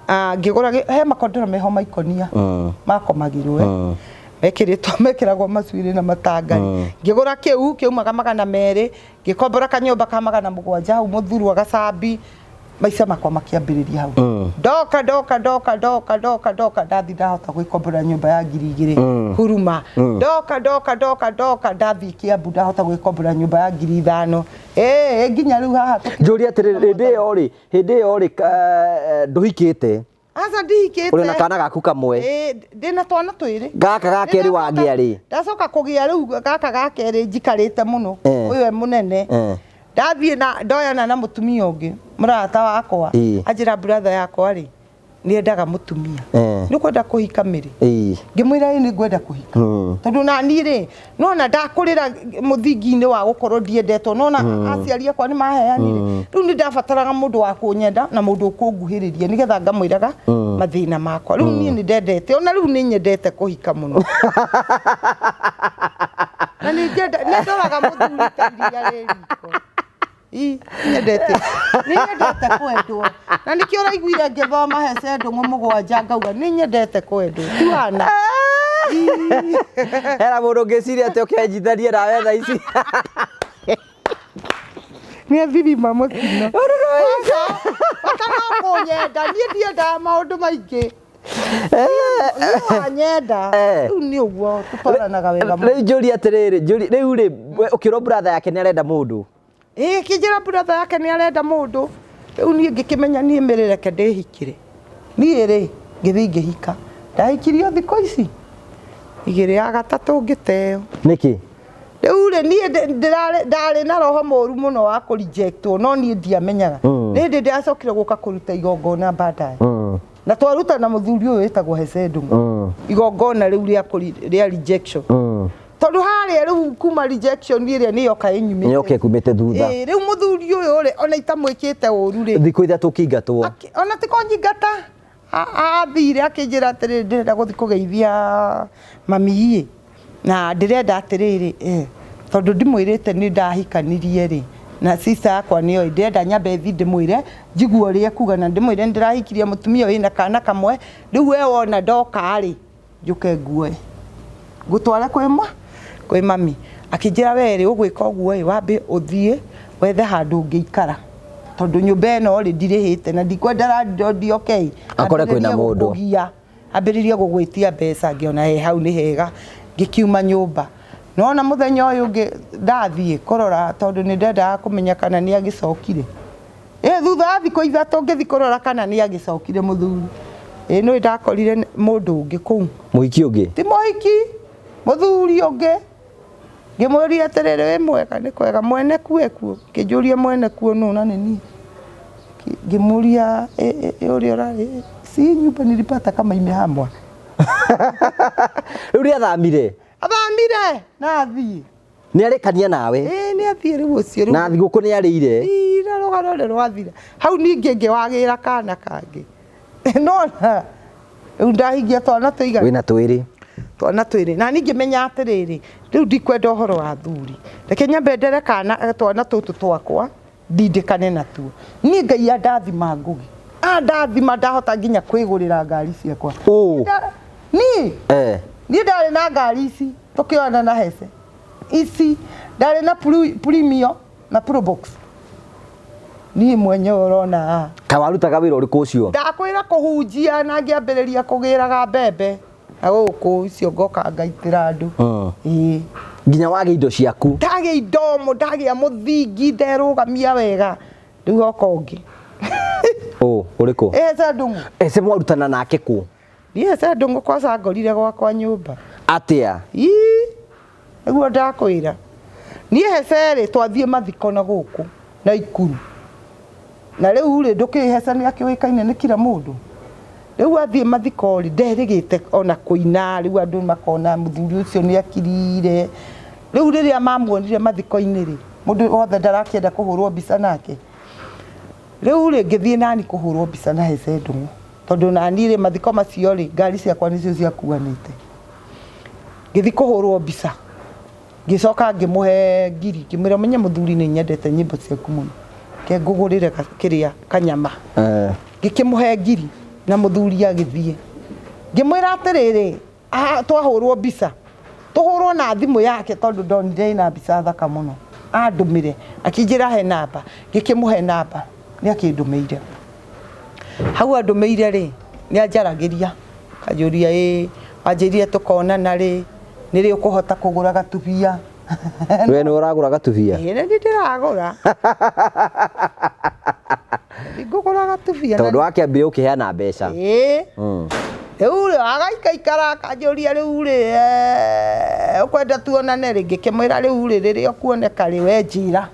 ngĩgũra he makondoro meho maikonia makomagirwo mekĩragwo macuĩrĩ na matangari ngĩgũra kĩu kĩumaga 200 ngĩkombora kanyũmba ka 700 hau mũthurwa gacambi maica makwa makĩambĩrĩria hau ndoka ndathi ndahota gwĩkombora nyũmba ya 2000 huruma ndoka ndathi Kĩambu ndahota gwĩkombora nyũmba ya 5000 nginya rĩu haha njũria atĩrĩrĩ hĩndĩ ĩyo rĩ ndũhikĩte Asa ndihikĩte ũrĩ na kana gaku kamwe ndĩna twana twĩrĩ gaka gakerĩ wangĩa rĩ ndacoka kũgĩa rĩu gaka gakerĩ njikarĩte mũno ũyũ mũnene ndathiĩ na ndoyana na mũtumia ũngĩ mũrata wakwa anjĩra brother yakwa rĩ ni endaga mutumia ni kwenda kuhika Miri ngimwira ni ngwenda kuhika tondu na ni ri nona ndakurira muthingi-ini wa gukorwo ndiendetwo nona aciari akwa ni maheanire riu ni ndabataraga mundu wa kunyenda na mundu ukunguhiriria nigetha ngamwiraga mathina makwa riu ni ndendete ona riu ni nyendete kuhika muno na ni ndoraga muthuri ta iria riko nyendete kwendwo na nikio uraiguire ngithoma hece ndungu mugwanja ngauga ni nyendete kwendwo tuana era mundu ngiciria ati ukenjithania nawe tha ici ni thirima mutino wakana kunyenda ni ndienda maundu maingi nyenda riu ni uguo tukoranaga wega riu njuri atiriri riu ri ukirwo brother yake ni arenda mundu kijira brother yake ni arenda mundu riu ni ngikimenya ni mirereke ndihikire ni ri ngithi ngihika ndahikirio thiko ici igiri ya gatatu ngiteo niki riu ri ni ndari na roho moru muno wa ku rejectwo no ni ndiamenyaga ni ndi ndacokire guka kuruta igongona baadaye na twaruta na muthuri uyu witagwo Hece Ndung'u igongona riu ria rejection tondu haria riu kuma rejection iria ni yoka inyumite ni yoka kumite thutha riu muthuri uyu ri ona itamwikite uru ri thiko ithatu kingatwo ona tikonyingata athire akinjira atiriri ndirenda guthi kugeithia mami na ndirenda atiriri tondu ndimwirite ni ndahikanirie ri na sister yakwa niyo ndirenda nyambe thi ndimwire njiguo ri ekuga na ndimwire ndirahikirie mutumia uyu na kana kamwe riu we wona ndoka ri njuke ngue gutwara kwi mami akinjira weri ugwika uguo wambe uthie wethe handu ungiikara tondu nyumba ino ri ndirihite na ndikwenda ndio okay akore kwina mundu ambiririe gugwitia mbeca ngiona hau ni hega ngikiuma nyumba nona muthenya uyu ngi ndathie kurora tondu ni ndenda kumenya kana ni agicokire thutha thiko ithatu ngithi kurora kana ni agicokire muthuri no ndakorire mundu ungi kuu muhiki ungi ti muhiki muthuri ungi ngimwĩria atiriri wi mwega ni kwega mwene kuo ngijuria mwene kuo nuna nini ngimuria uria urari si nyumba nilipata kama imehamwa riu athamire na athie ni arikania nawe ni athie riu ucio na thiguku ni arire na rugano ni rwathira hau ningi ngiwagira kana kangi nona riu ndahingia twana tuigana wina twiri na ningi menya atiriri riu ndikwenda uhoro wa thuri reke nyambe ndere kana twana tutu twakwa ndindikane natuo ni ngai andathima ngugi ndathima ndahota nginya kwigurira ngari ciakwa ni ndari na ngari ici tukiona na Hece ici ndari na premium na probox ni mwenyewe urona kawarutaga wira uriku ucio ndakwira kuhunjia na ngiambiriria kugiraga mbembe aguku icio ngoka ngaitira andu nginya wage indo ciaku ndage indo ndage muthingi nderugamia wega riu okongi uriku Hece Ndung'u Hece mwarutana nake ku ni Hece Ndung'u kwanza ngorire gwakwa nyumba atia niguo ndakwira ni Hece ri twathie mathiko na guku na ikuru na riu ri ndukiheca ni akiwikaine ni kila mundu riu athie mathiko ri nderigite ona kuina riu andu makona muthuri ucio ni akirire riu riria mamuonire mathiko-ini ri mundu wothe ndarakienda kuhurwo mbica nake riu ri ngithie nani kuhurwo mbica na Hece Ndung'u tondu nani ri mathiko macio ri ngari ciakwa nicio ciakuanite ngithi kuhurwo mbica ngicoka ngimuhe ngiri ngimwira menye muthuri ni nyendete nyimbo ciaku muno ke ngugurire kiria kanyama ngikimuhe ngiri na muthuri agithie ngimwira atiriri twahurwo mbica tuhurwo na thimu yake tondu ndonire na mbica thaka muno andumire akinjira he namba ngikimuhe namba ni akindumeire hau andumeire ri ni anjaragiria kajuria anjirie tukonana ri niri ukuhota kugura gatubia we ni uragura gatubia ni ndiragura ngugura gatubia tondu wakiambire ukiheana mbeca riu agaikaikara akanjuria riu ri ukwenda tuonane ringi kimwira riu ri riria ukuoneka ri we njira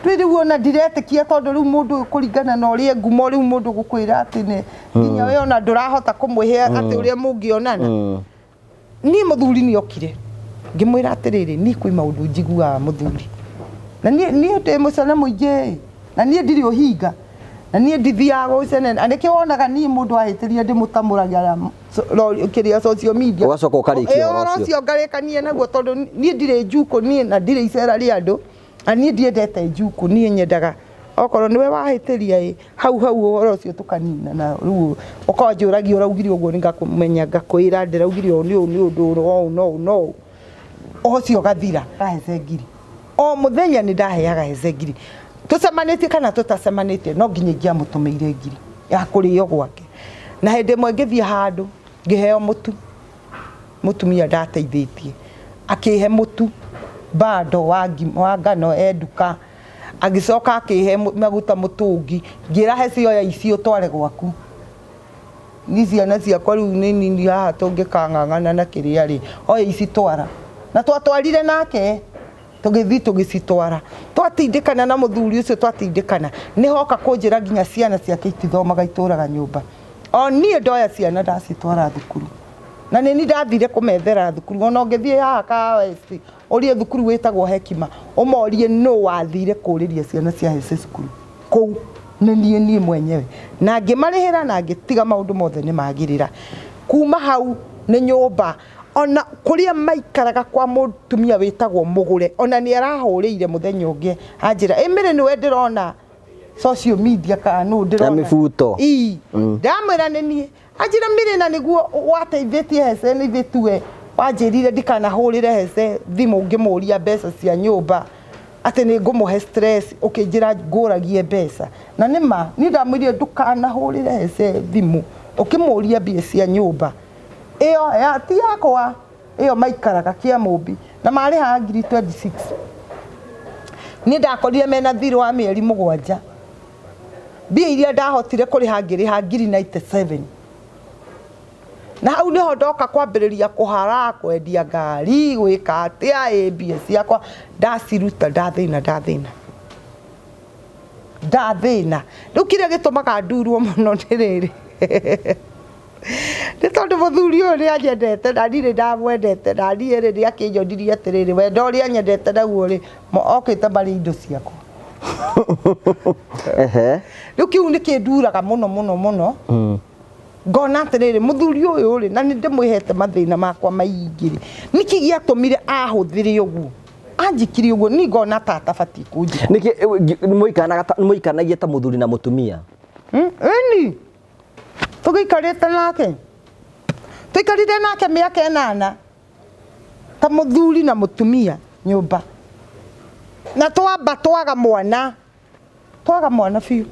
Riu ona ndiretikia tondu riu mundu kuringana na uria ngumo riu mundu gukwira ati ne nginya we ona ndurahota kumwihe ati uria mungionana ni muthuri ni okire ngimwira atiriri ni kwi maundu njiguaga muthuri na ni ndi mucana muingi na ni ndiri uhinga na ni ndithiaga ucene anike wonaga ni mundu ahitiria ndimutamuragira kiria social media ugacoka ukarikia ucio ngarekanie naguo tondu ni ndiri njuku ni na ndiri icera ria andu ani ndiendete njuku ni nyendaga okorwo niwe wahitiria hau uhoro ucio tukanina na riu ukanjuragia uraugire uguo ningakumenya ngakwira ndiraugire ni undu no ucio gathira ahece ngiri o muthenya ni ndaheaga hece ngiri tucemanitie kana tutacemanitie no nginya ngiamutumeire ngiri ya kurio gwake na hende mwe ngithie handu ngiheo mutumia ndateithitie akihe mutu bado wa ngano eduka agicoka akihe maguta mutungi ngira hecio ya icio tware gwaku ni ciana ciakwa riu ni haha tungikang'ang'ana na kiria ri oya ici twara na twatwarire nake tugithi tugicitwara twatindikana na muthuri ucio twatindikana ni hoka kunjira nginya ciana ciake itithomaga ituraga nyumba o nie ndoya ciana ndacitwara thukuru na ni ndathire kumethera thukuru ona ngithie haha Kawesi urie thukuru witagwo Hekima umorie no wathire kuriria ciana cia hece cukuru kou ni mwenyewe na ngimarihira na ngitiga maundu mothe ni magirira kuma hau ni nyumba ona kuria maikaraga kwa mutumia witagwo Mugure ona ni arahuriire muthenya ungi anjira emire ni we ndirona social media ka no ndirona mifuto ndamwira ni anjira mire na niguo wateithĩtie hece ni thitue wanjirire ndikanahurire hece thimu ngimuria mbeca cia nyumba ati ni ngumuhe stress ukinjira nguragie mbeca na nima ni ndamwire ndukanahurire hece thimu ukimuria mbia cia nyumba iyo ya ti yakwa iyo maikaraga kia mumbi na mari ha ngiri 26 ni ndakorire mena thiru wa mieri 7 mbia iria ndahotire kuriha ngiri 97 na hau niho ndoka kwambiriria kuhara kwendia ngari gwika atia mbia ciakwa ndaciruta ndathina riu kiria gitumaga ndurwo muno ndiriri ni tondu muthuri uyu ni anyendete na ndirĩ ndamwendete na niĩ rĩ nĩ akĩnjonirie atĩrĩrĩ wendo ũrĩa anyendete naguo rĩ okĩte marĩ indo ciakwa rĩu kĩu nĩ kĩnduraga mũno ngona atĩrĩrĩ muthuri ũyũ rĩ na nĩ ndĩmwĩhete mathĩna makwa maingĩ rĩ nĩkĩ gĩatũmire ahũthĩre ũguo anjikire ũguo ni ngona tatabatiĩ kũnjĩka nĩkĩ mũikanagia ta muthuri na mutumia ĩni tugikarite nake tuikarire nake miaka 8 ta muthuri na mutumia nyumba na twaga mwana fiu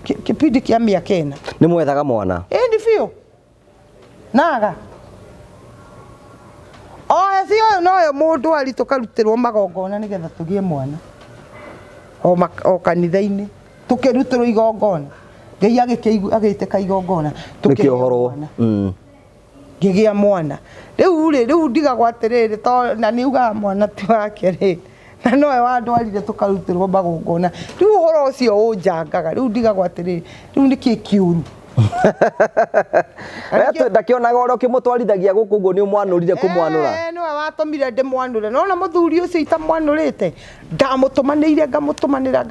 kipindi kia miaka 4 ni mwethaga mwana ndi fiu naga cio noyo mundu ari tukarutirwo magongona nigetha tugie mwana o kanitha-ini tukirutirwo igongona Ngai agĩtĩka igongona tukĩohorwo ngĩgĩa mwana rĩu ndigagwo atĩrĩrĩ to na niugaga mwana ti wake rĩ na nowe wandwarire tukarutirwo magongona rĩu ũhoro ũcio ũnjangaga rĩu ndigagwo atĩrĩrĩ rĩu nĩkĩ kĩũru ndakĩonaga ũrĩa ũkĩmũtwarithagia gũkũ ũguo nĩ ũmwanũrire kũmwanũra nĩwe watũmire ndĩmwanũre nona mũthuri ũcio itamwanũrĩte ndamũtũmanĩire ngamũtũmanĩra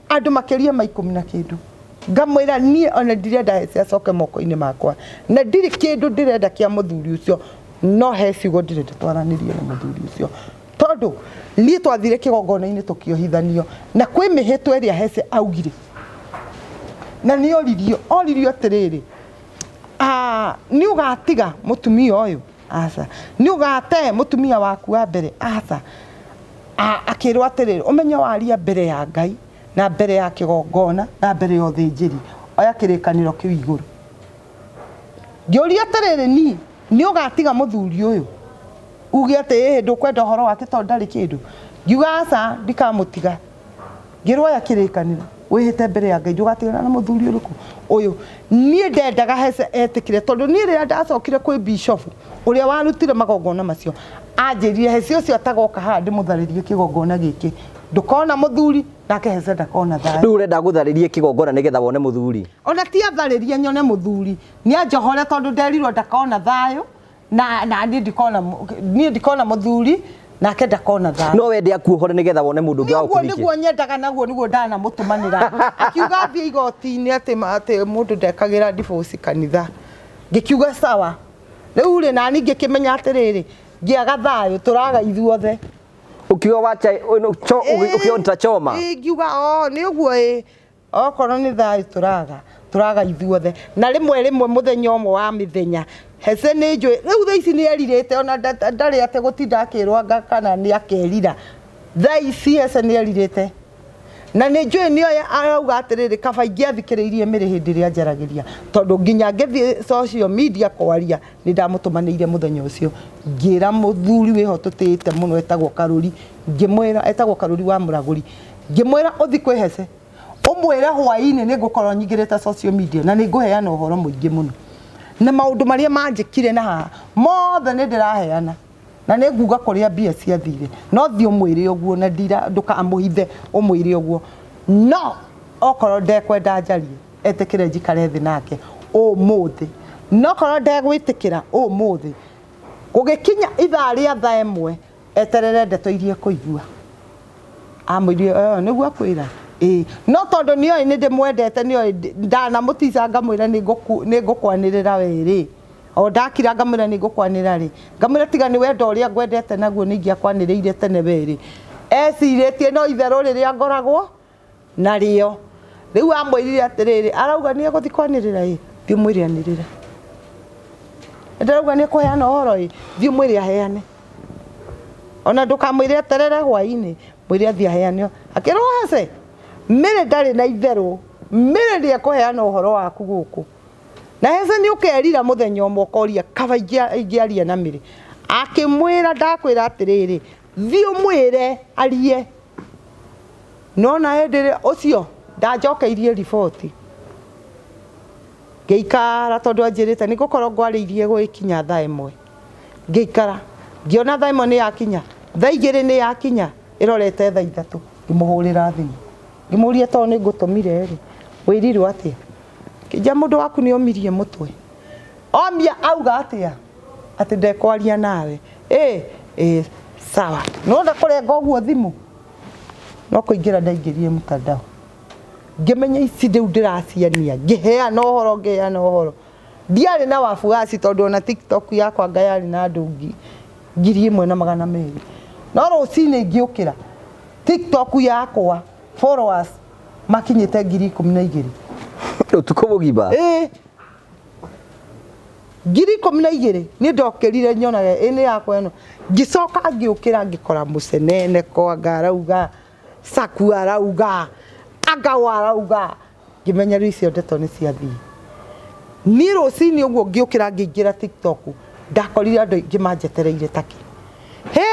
andũ makĩria ma 10 na kĩndũ ngamwĩra niĩ ona ndirenda hece acoke moko-inĩ makwa na ndirĩ kĩndũ ndĩrenda kĩa mũthuri ũcio no he ciugo ndĩrenda twaranĩrie na mũthuri ũcio tondũ niĩ twathire kĩgongona-inĩ tũkĩohithanio na kwĩ mĩhĩtwa ĩrĩa hece augire na ni oririo atiriri ni ugatiga mutumia uyu aca ni ugate mutumia waku wa mbere aca akirwo atiriri umenye waria mbere ya Ngai na mbere ya kigongona na mbere ya uthinjiri oya kirikaniro kiu iguru ngiuria atiriri ni ugatiga muthuri uyu uge ati ndukwenda horo wake to ndari kindu ngiuga aca ndikamutiga ngirwo oya kirikaniro wihite mbere ya Ngai ndugatigana na muthuri uruku uyu nie ndendaga hece etikire tondu nie rĩa ndacokire kwĩ bishop uria warutire magongona macio anjĩrire hece ũcio atagoka haha ndĩmũtharĩrie kĩgongona gĩkĩ ndũkona mũthuri nake hece ndakona thayũ. Rĩu ũrenda gũtharĩrie kĩgongona nĩgetha wone mũthuri? Ona ti atharĩrie nyone mũthuri, nĩ anjohore tondũ nderirwo ndakona thayũ na niĩ ndikona mũthuri nake ndakona thayũ. No wende akuohore nĩgetha wone mũndũ ũngĩ wa gũkũhikia? Nĩguo nyendaga naguo nĩguo ndanamũtũmanĩra akiuga thiĩ igoti-inĩ atĩ mũndũ ndekagĩra divorce kanitha. Ngĩkiuga sawa. Rĩu nani ngĩkĩmenya atĩrĩrĩ ngĩaga thayũ tũraga ithuothe. Ukiuga wacha ukiona choma. Ngiuga nĩ ũguo okorwo nĩ thayũ tũraga ithuothe. Na rĩmwe mũthenya ũmwe wa mĩthenya hece nĩ njũĩ rĩu thaa ici nĩ erirĩte ona ndarĩ atĩ gũtinda akĩrwo kana nĩ akerira. Thaa ici hece nĩ erirĩte. Na nĩ njũĩ nĩ arauga atĩrĩrĩ kaba ingĩathikĩrĩirie mĩrĩ hĩndĩ ĩrĩa njaragĩria tondũ nginya ngĩthiĩ social media kwaria nĩ ndamũtũmanĩire mũthenya ũcio ngĩra mũthuri wĩho tũtĩĩte mũno etagwo Karũri, ngĩmwĩra etagwo Karũri wa Mũragũri, ngĩmwĩra ũthi kwĩ hece ũmwĩre hwaĩ-inĩ nĩ ngũkorwo nyingĩrĩte social media na nĩ ngũheana ũhoro mũingĩ mũno na maũndũ marĩa manjĩkire na haha mothe nĩ ndĩraheana na nĩ nguga kũrĩa mbia ciathire no thi ũmwĩre ũguo na ndũkamũhithe ũmwĩre ũguo no okorwo ndekwenda njarie etĩkĩre njikare thĩ nake ũmũthĩ no korwo ndegwĩtĩkĩra ũmũthĩ gũgĩkinya ithaa rĩa thaa ĩmwe eterere ndeto iria kũigua amwĩrire nĩguo akwĩra no tondũ nĩoĩ nĩ ndĩmwendete nĩoĩ ndanamũtica ngamwĩra nĩ ngũkwanĩrĩra werĩ o ndakira ngamwĩra nĩ ngũkwanĩrĩra rĩ ngamwĩra tiga nĩ wendo ũrĩa ngwendete naguo nĩ ingĩakwanĩrĩire tene werĩ ecirĩtie no itherũ rĩrĩa ngoragwo narĩo rĩu amwĩrire atĩrĩrĩ arauga nĩ egũthi kwanĩrĩra thiĩ mwĩre anĩrĩre ndarauga nĩ kũheana ũhoro thiĩ mwĩre aheane ona ndũkamwĩre eterere hwaĩ-inĩ mwĩre athi aheane akĩrwo hece mĩrĩ ndarĩ na itherũ mĩrĩ nĩ ekũheana ũhoro waku gũkũ na hece nĩ ũkerira mũthenya ũmwe ũkoria kaba ingĩaria na mĩrĩ akĩmwĩra ndakwĩra atĩrĩrĩ thiĩ ũmwĩre arie no na hĩndĩ ũcio ndanjokeirie riboti ngĩikara tondũ anjĩrĩte nĩ ngũkorwo ngwarĩirie gwĩkinya thaa ĩmwe ngĩikara ngĩona thaa ĩmwe nĩ yakinya thaa igĩrĩ nĩ yakinya ĩrorete thaa ithatũ ngĩmũhũrĩra thimũ ngĩmũria tondũ nĩ ngũtũmire rĩ wĩrirwo atĩa kĩnja mũndũ waku nĩ omirie mũtwe omia auga atĩa atĩ ndekwaria nawe sawa no ndakũrenga ũguo thimũ no kũingĩra ndaingĩrire mtandao ngĩmenya ici rĩu ndĩraciania ngĩheana ũhoro ndiarĩ na wafuasi tondũ ona TikTok yakwa ngayarĩ na andũ 1,200 no rũcinĩ ngĩũkĩra TikTok yakwa followers makinyĩte 12,000 ũtukũ mũgima 12,000 nĩ ndokerire nyonaga nĩ yakwa ĩno ngĩcoka ngĩũkĩra ngĩkora mũcenene kwanga arauga Saku arauga Agawa arauga ngĩmenya rĩu icio ndeto nĩ ciathiĩ niĩ rũcinĩ ũguo ngĩũkĩra ngĩingĩra TikTok ndakorire andũ aingĩ manjetereire taki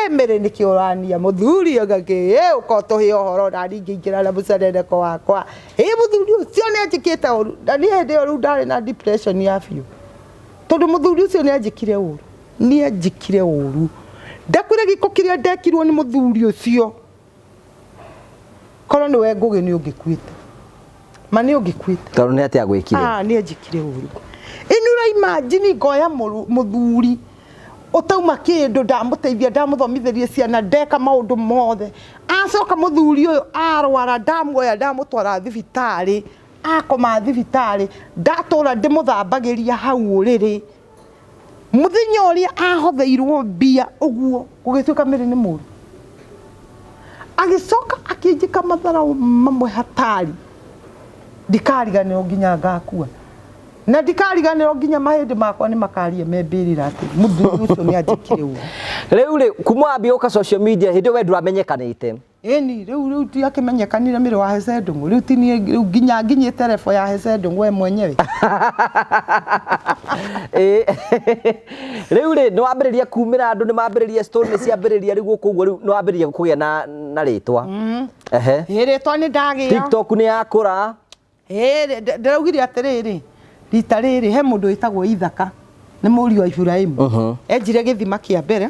mĩrĩ nĩ kĩorania mũthuri ũko tũhe ũhoro na ngĩingĩra na mũceneneko wakwa mũthuri ũcio nĩ anjĩkĩte ũru na niĩ hĩndĩ ĩyo rĩu ndarĩ na depression ya biũ tondũ mũthuri ũcio nĩ anjĩkire ũru ndakwĩra gĩko kĩrĩa ndekirwo nĩ mũthuri ũcio korwo nĩwe ngũgĩ nĩ ũngĩkuĩte ma nĩ ũngĩkuĩte tondũ nĩ atĩa gwĩkire nĩ anjĩkire ũru ĩnura imagine ngoya mũthuri utauma kĩndũ ndamũteithia ndamũthomithĩrie ciana ndeka maũndũ mothe acoka mũthuri ũyũ arwara ndamuoya ndamũtwara thibitarĩ akoma thibitarĩ ndatũra ndĩmũthambagĩria hau ũrĩrĩ mũthenya ũrĩa ahotheirwo mbia ũguo gũgĩtuĩka mĩrĩ nĩ mũru agĩcoka akĩnjĩka matharaũ mamwe hatari ndikariganĩrwo nginya ngakua na ndikariganĩrwo nginya mahĩndĩ makwa nĩ makaria membĩrĩra atĩ mũthuri ũcio nĩ anjĩkire ũru rĩu kuma wambia ũka social media hĩndĩ we ndũramenyekanĩte ĩni rĩu ndiakĩmenyekanire mĩrĩ wa Hece Ndung'u rĩu ti niĩ nginya nginyĩte rebo ya Hece Ndung'u we mwenyewe rĩu rĩ nĩ wambĩrĩria kumĩra andũ nĩ mambĩrĩria story nĩ ciambĩrĩria rĩu gũkũ ũguo rĩu nĩ wambĩrĩria kũgĩa na rĩtwa rĩtwa nĩ ndagĩa TikTok nĩ yakũra ndĩraugire atĩrĩrĩ rita rĩrĩ he mũndũ wĩtagwo Ithaka nĩ mũriũ wa Iburahĩmu enjire gĩthima kĩa mbere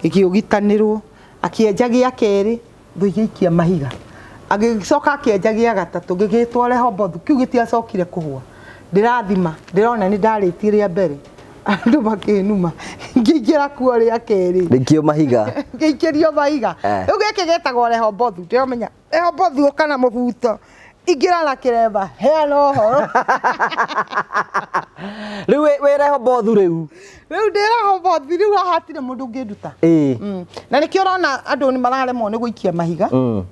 gĩkĩũgitanĩrwo, akĩenja gĩa kerĩ gĩgĩikia mahiga, agĩcoka akĩenja gĩa gatatũ gĩgĩtwo Rehoboth, kĩu gĩtiacokire kũhũa. Ndĩrathima ndĩrona nĩ ndarĩtie rĩa mbere, andũ makĩnuma, ngĩingĩra kuo rĩa kerĩ Rĩkio mahiga ngĩikĩrio mahiga. Rĩu gĩkĩ gĩtagwo Rehoboth, ndĩramenya Rehoboth ũka na mũbuto, ingĩra na kĩremba, heana ũhoro. Rĩu wĩ Rehoboth rĩu Rĩu ndĩ Rehoboth, rĩu haha hatirĩ mũndũ ũngĩnduta. Na nĩkĩo ũrona andũ nĩ mararemwo nĩ gũikia mahiga,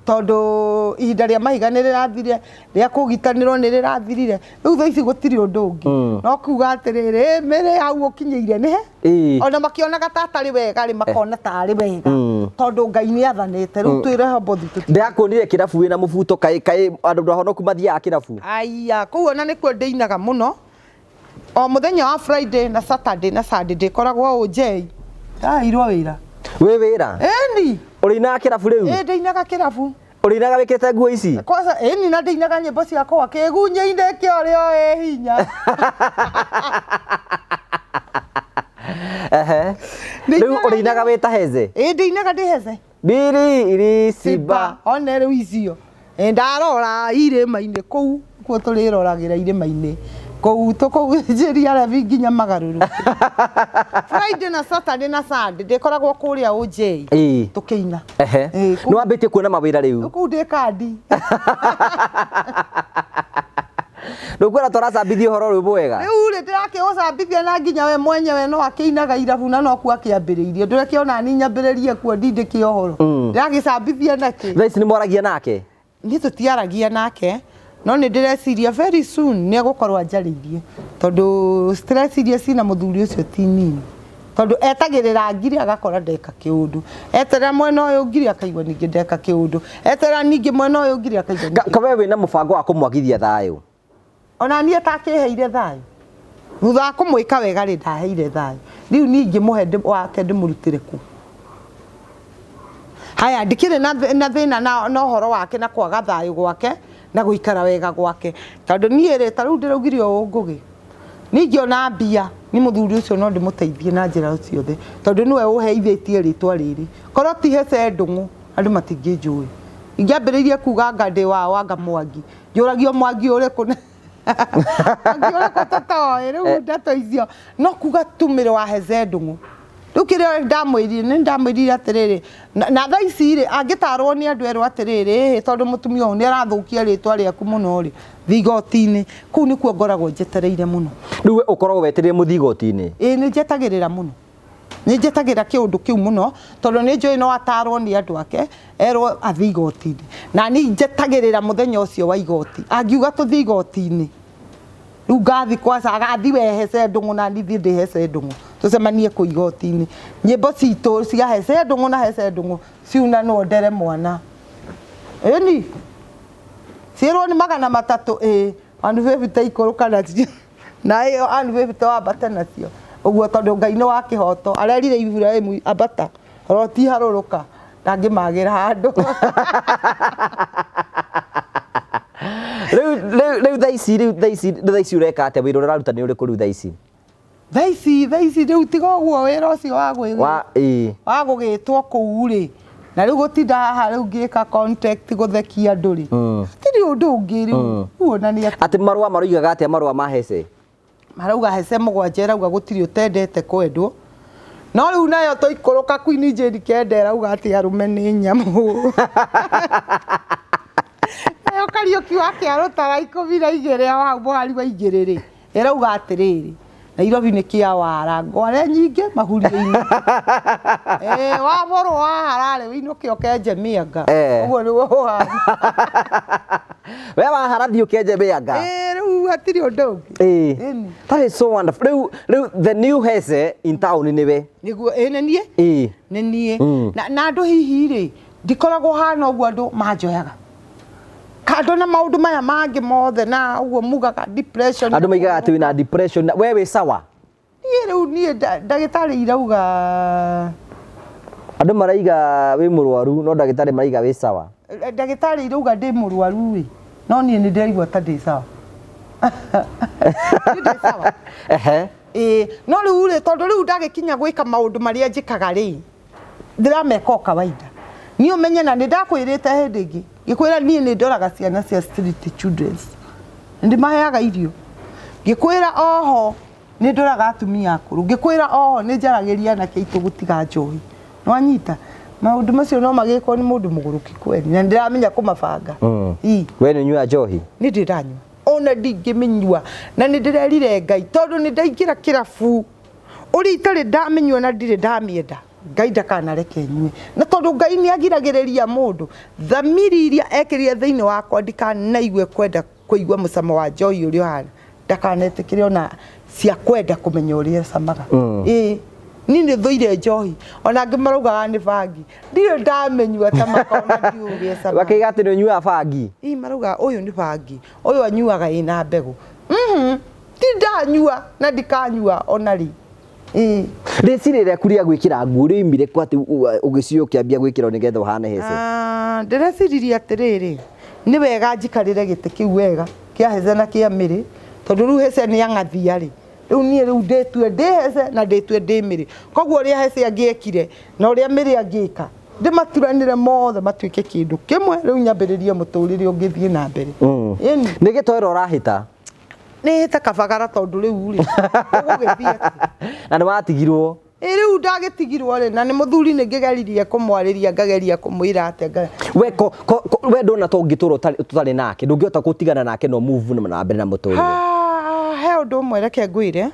tondũ ihinda rĩa mahiga nĩ rĩrathire, rĩa kũgitanĩrwo nĩ rĩrathirire. Rĩu thaa ici gũtirĩ ũndũ ũngĩ, no kuga atĩrĩrĩ mĩrĩ hau ũkinyĩire nĩ he, ona makĩonaga ta atarĩ wega rĩ makona tarĩ wega, tondũ Ngai nĩ athanĩte. Rĩu twĩ Rehoboth ndĩrakuonire kĩrabu wĩna mũbuto, kaĩ andũ ahonoku mathiaga kĩrabu? Aya, kũu ona nĩkuo ndĩinaga mũno. O mũthenya wa Friday na Saturday na Sunday ndĩkoragwo OJ. Ndaheirwo wĩra. Wĩ wĩra? Ĩni. Ũrĩinaga kĩrabu rĩu? Ndĩinaga kĩrabu. Ũrĩinaga wĩkĩrĩte nguo ici? Kwanza ĩni na ndĩinaga nyĩmbo ciakwa kĩgunyĩ-inĩ kĩorĩo ĩ hinya. Rĩu ũrĩinaga wĩta heze? Ndĩinaga ndĩ heze. Biri iri simba. One rĩu icio. Ndarora irĩma-inĩ kũu, kuo tũrĩroragĩra irĩma-inĩ. Kũu tũkũnjĩria rebi nginya magarũrũ. Friday na Saturday na Sunday ndĩkoragwo kũrĩa OJ tũkĩina. Nĩ wambĩtie kuona mawĩra rĩu? Kũu ndĩ kandi. Ndũkwĩra tũracambithia ũhoro ũyũ mwega? Rĩu rĩ ndĩrakĩũcambithia na nginya we mwenyewe no akĩinaga irabu na no kuo akĩambĩrĩirie. Ndũrekĩona ni nyambĩrĩrie kuo ndindĩke ũhoro. Ndĩragĩcambithia nake. Thaa ici nĩ mwaragia nake? Niĩ tũtiaragia nake. No nĩ ndĩreciria very soon nĩ egũkorwo anjarĩirie, tondũ stress iria ciĩna mũthuri ũcio ti nini, tondũ etagĩrĩra ngiri agakora ndeka kĩũndũ, eterera mwena ũyũ ngiri akaigua ningĩ ndeka kĩũndũ, eterera ningĩ mwena ũyũ ngiri akaigua ningĩ. Kawe wĩna mũbango wa kũmwagithia thayũ? Ona niĩ atakĩheire thayũ, thutha wa kũmwĩka wega rĩ ndaheire thayũ, rĩu niĩ ingĩmũhe wake ndĩmũrutĩre ku. Haya ndikĩrĩ na thĩna na ũhoro wake na kwaga thayũ gwake na gũikara wega gwake, tondũ niĩ rĩ ta rĩu ndĩraugire ũũ ngũgĩ, ningĩ ona mbia nĩ mũthuri ũcio no ndĩmũteithie na njĩra ciothe, tondũ nĩwe ũheithĩtie rĩtwa rĩrĩ. Korwo ti Hece Ndung'u andũ matingĩnjũĩ. Ingĩambĩrĩirie kuga anga ndĩ anga Mwangi, njũragio Mwangi ũrĩkũ Mwangi ũrĩkũ tũtoĩ, rĩu ndeto icio no kuga tumĩrĩ wa Hece Ndung'u. Rĩu kĩrĩa ndamwĩrire atĩrĩrĩ, na thaa ici rĩ angĩtarwo nĩ andũ erwo atĩrĩrĩ, tondũ mũtumia ũyũ nĩ arathũkia rĩtwa rĩaku mũno rĩ, thiĩ igoti-inĩ. Kũu nĩkuo ngoragwo njetereire mũno. Rĩu ũkoragwo wetereire mũthiĩ igoti-inĩ? Nĩ njetagĩrĩra mũno, nĩ njetagĩra kĩũndũ kĩu mũno, tondũ nĩ njũĩ no atarwo nĩ andũ ake erwo athiĩ igoti-inĩ, na niĩ njetagĩrĩra mũthenya ũcio wa igoti. Angiuga tũthiĩ igoti-inĩ, rĩu ngathi kwanza agathi we Hece Ndung'u na niĩ ndĩ Hece Ndung'u tucemanie kũ igoti-inĩ. Nyĩmbo citũ cia Hece Ndung'u na Hece Ndung'u ciunanwo ndere mwana. Ĩni ciĩrwo nĩ 300 andu 50 ikũrũka nacio, na ĩyo andu 50 wambate nacio ũguo, tondũ Ngai nĩ wa kĩhoto. Arerire Iburahĩmu ambata roti harũrũka ndangĩmagĩra handũ. Rĩu thaa ici ũreka atĩa? Wĩra ũrĩa ũraruta nĩ ũrĩkũ rĩu thaa ici? Thaa ici rĩu tiga ũguo wĩra ũcio wa gũgĩtwo kũu rĩ, na rĩu gũtinda haha rĩu ngĩka contract gũthekia andũ rĩ, hatirĩ ũndũ ũngĩ rĩu. Kuonania atĩ marũa maroigaga atĩa? Marũa ma Hece marauga Hece 7 rauga gũtirĩ ũtendete kwendwo, no rĩu nayo tũikũrũka Queen Jane Kenda rauga atĩ arũme nĩ nyamũ. Nayo Kariũki wake arũtaga 12 wa mweri wa 2 rĩ, ĩrauga atĩrĩrĩ, Nairobi nĩ kĩa wara ngware nyingĩ mahuria-inĩ. Wamũrwo wahararĩ wĩinũke ũkenje mĩanga, ũguo nĩguo ũhana. We waharathi ũkenje mĩanga? Rĩu hatirĩ ũndũ ũngĩ. That is so wonderful. Rĩu the new Hece in town nĩwe? Nĩguo nĩ niĩ? Nĩ niĩ. Na andũ hihi rĩ ndikoragwo hana ũguo andũ manjoyaga, kando na maũndũ maya mangĩ mothe na ũguo mugaga depression. Andũ maigaga atĩ wĩna depression. We wĩ sawa? Niĩ rĩu ndagĩtarĩ irauga, andũ maraiga wĩ mũrwaru no ndagĩtarĩ maraiga wĩ sawa. Ndagĩtarĩ irauga ndĩ mũrwaru rĩ, no niĩ nĩ ndĩraigua ta ndĩ sawa. Ndĩ sawa. No rĩu rĩ tondũ rĩu ndagĩkinya gwĩka maũndũ marĩa njĩkaga rĩ, ndirameka kawaida ni umenye na ndakwirite hindi ingi gikwira nie ni ndoraga ciana cia street children ndimaheaga irio gikwira oho ni ndoraga atumia akuru gikwira oho ni njaragiria na kiitu gutiga njohi nwanyita maundu macio no magikwo ni mundu muguruki kweli na ndiramenya kumabanga we ni nyua njohi ni ndiranyua ona ndingiminyua na ni ndirerire Ngai tondu ni ndaingira kirabu uri itari ndamenywa na ndire ndamienda Ngai ndakanareke nyue na tondu Ngai ni agiragiriria mundu thamiri iria ekirire thiini wakwa ndikanaigwe kwenda kuigwa mucamo wa njohi uri hana ndakanetikire ona cia kwenda kumenya uria camaga nini thuire njohi ona ngimarugaga ni bangi ndio ndamenywa ta makona ndiurie camaga wakiga ati ni nyua bangi maruga uyu ni bangi uyu anyuaga ina mbegu ti ndanyua na ndikanyua ona ri ricirire kuria gwikira nguo rimire kwa ati ugicio kiambia gwikira nigetha uhane hece ndireciria atiriri ni wega njikarire gite kiu wega kia hece na kia miri tondu ru hece ni angathia ri riu nie riu ndetue ndihece na ndetue ndimiri koguo ria hece angiekire na uria miri angika ndimaturanire mothe matuike kindu kimwe riu nyambiririe muturire ungithie na mbere ni gitoero urahita ni hita kabagara tondu riu ri ugithie na ni watigirwo riu ndagitigirwo ri na ni muthuri ni ngigeririe kumwariria ngageria kumwira ate we ndona to ngituro tutari nake ndungihota gutigana nake no move na mbere na muturire he undu umwe reke ngwire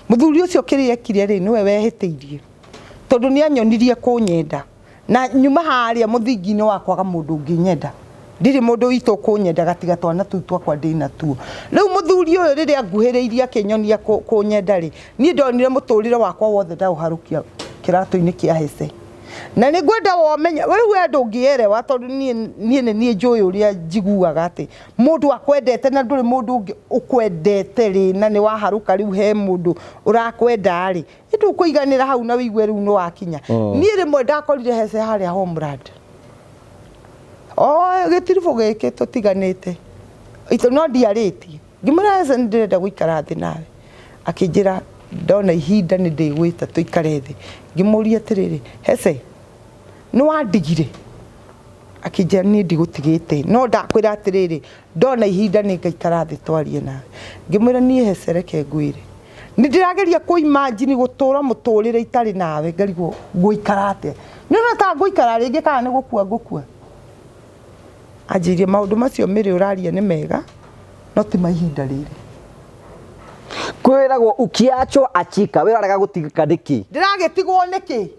muthuri ucio kiria ekire ri niwe wehitiirie tondu ni anyonirie kunyenda na nyuma haria muthingi-ini wakwaga mundu unginyenda ndiri mundu witu kunyenda gatiga twana tu twakwa ndina tu riu muthuri uyu riria nguhiriirie akinyonia kunyenda ri ni ndonire muturire wakwa wothe ndauharukia kiratu-ini kia hece na ni ngwenda womenya riu we ndungierewa tondu nie njui uria njiguaga ati mundu akwendete na nduri mundu ungi ukwendete ri na ni waharuka riu he mundu urakwenda ri ndu kuiganira hau na wiigwe riu no wakinya nie rimwe ndakorire hece haria Homeland gitirifu giki tutiganite ito no ndiaritie ngimura hece ndirenda guikara thi nawe akinjira ndona ihinda ni ndigwita tuikare thi ngimuria atiriri hece ni wandigire akinjira ni ndigutigite no ndakwira atiriri ndona ihinda ni ngaikara thi twarie nawe ngimura ni hece reke ngwire ni ndirageria ku imagine gutura muturire itari nawe ngarigwo guikara ate ni no ta guikara ringi kana ni gukua ajirie maundu macio miri uraria ni mega no ti mahinda riri kwiragwo ukiachwo achika wiraraga gutigika niki ndiragetigwo niki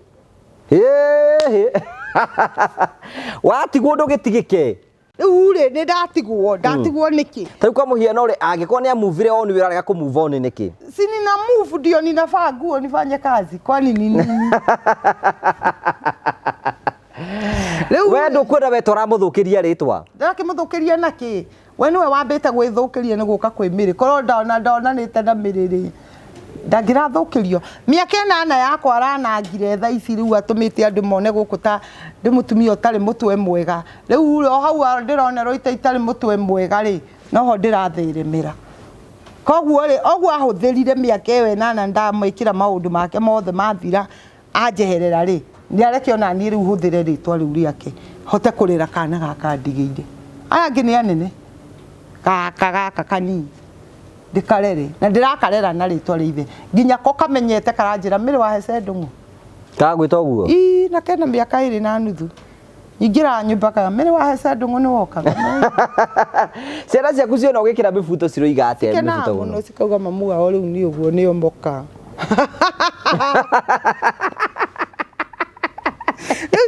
watigwo ndugitigike riu ri ni ndatigwo niki tari kwa muhiano ri angikwo ni amuvire on wiraraga ku move on niki sini na move ndio ninafaa nguo nifanye kazi kwani nini we ndukwenda we toramuthukiria ritwa ndarakimuthukiria naki we niwe wambite gwithukiria ni guka kwi miri korwo ndonanite na miriri ndagirathukirio miaka 8 yakwa aranangire tha ici riu atumite andu mone guku ta ndi mutumia utari mutwe mwega riu o hau ndironerwo itari mutwe mwega ri noho ndirathirimira koguo ri oguo ahuthirire miaka 8 ndamwikira maundu make mothe mathira anjeherera ri ni areke ona ni riu huthire ritwa riu riake hote kurira kana gaka ndigiire aya ngi ni anene gaka kanini ndikarere na ndirakarera na ritwa rithe nginya ko kamenyete karanjira miri wa hece ndungu kagwita uguo na kena miaka 2 na nuthu ingira nyumba ka miri wa hece ndungu ni wokaga ciana ciaku ciona ugikira mibuto ciroiga atia mibuto no cikauga mamu wao riu ni uguo ni omboka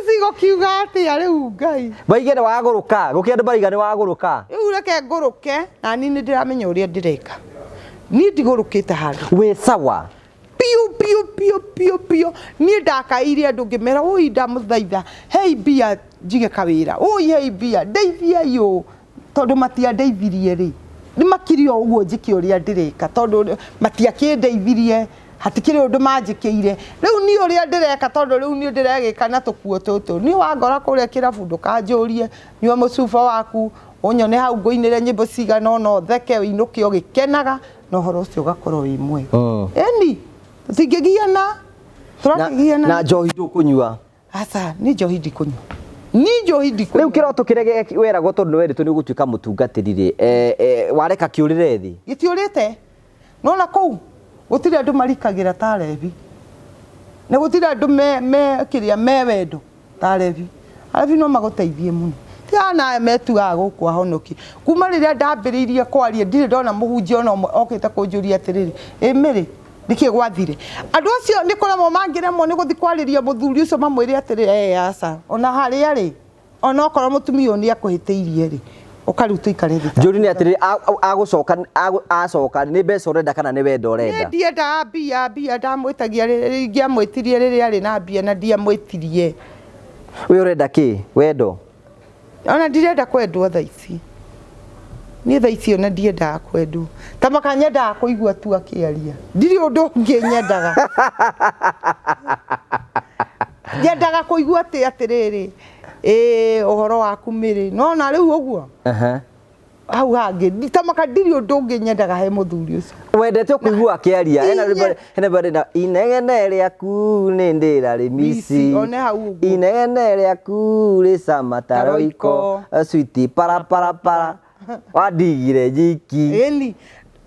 Sigo kiuga atia riu Ngai baigene waguruka gukiandu barigane waguruka riu reke nguruke na ni ndiramenya uria ndireka ni ndigurukite handu we sawa pio ni ndakaire andu ngimera ui ndamuthaitha hei bia njige kawira ui hei bia ndeithia yo tondu matia ndeithirie ri ni makirio uguo njiki uria ndireka tondu matia kindeithirie hatikire undu manjikiire riu ni uria ndireka tondu riu ni ndiregika na tukuo tutu ni wangora kuria kirabu ndukanjurie nyua mucuba waku unyone hau nguinire nyimbo cigana no theke inuke ugikenaga no horo ucio gakorwo wi mwega eni tingigiana turagigiana na njohi ndukunyua asa ni njohi ndikunywa ni njohi ndikunywa riu kiroto kirege weragwo tondu weritwo ni gutuika mutungatirire wareka kiurire thi gitiurite nona kou gutire andu marikagira tarevi na gutire andu me kiria me wendo tarevi arabi no maguteithie muno tiana metuaga guku ahonoki kuma riria ndambiriirie kwaria ndire ndona muhunjia ona okite kunjuria atiriri miri niki gwathire andu acio ni kuramo mangiremwo ni guthi kwariria muthuri ucio mamwire atiriri asa ona haria ri ona okoro mutumia ni akuhiteirie ri ukaruta ikare thita njuri ni atiriri acoka ni mbeca urenda kana ni wendo urenda ndienda mbia ndamwitagia ringi amwitirie riria ari na mbia na ndiamwitirie we urenda ki wendo ona ndirenda kwendwo thaa ici ni thaa ici ona ndiendaga kwendwo ta makanyendaga kuigua tu akiaria ndiri undu ungi nyendaga nyendaga kuigua ati atiriri uhoro waku miri nona riu uguo hau hangi ta makandiri undu ungi nyendaga he muthuri ucio wendete kuigua akiaria hena bari na inegene riaku ni ndira ri misi inegene riaku ri samataroiko switi para para para wadigire jiki eni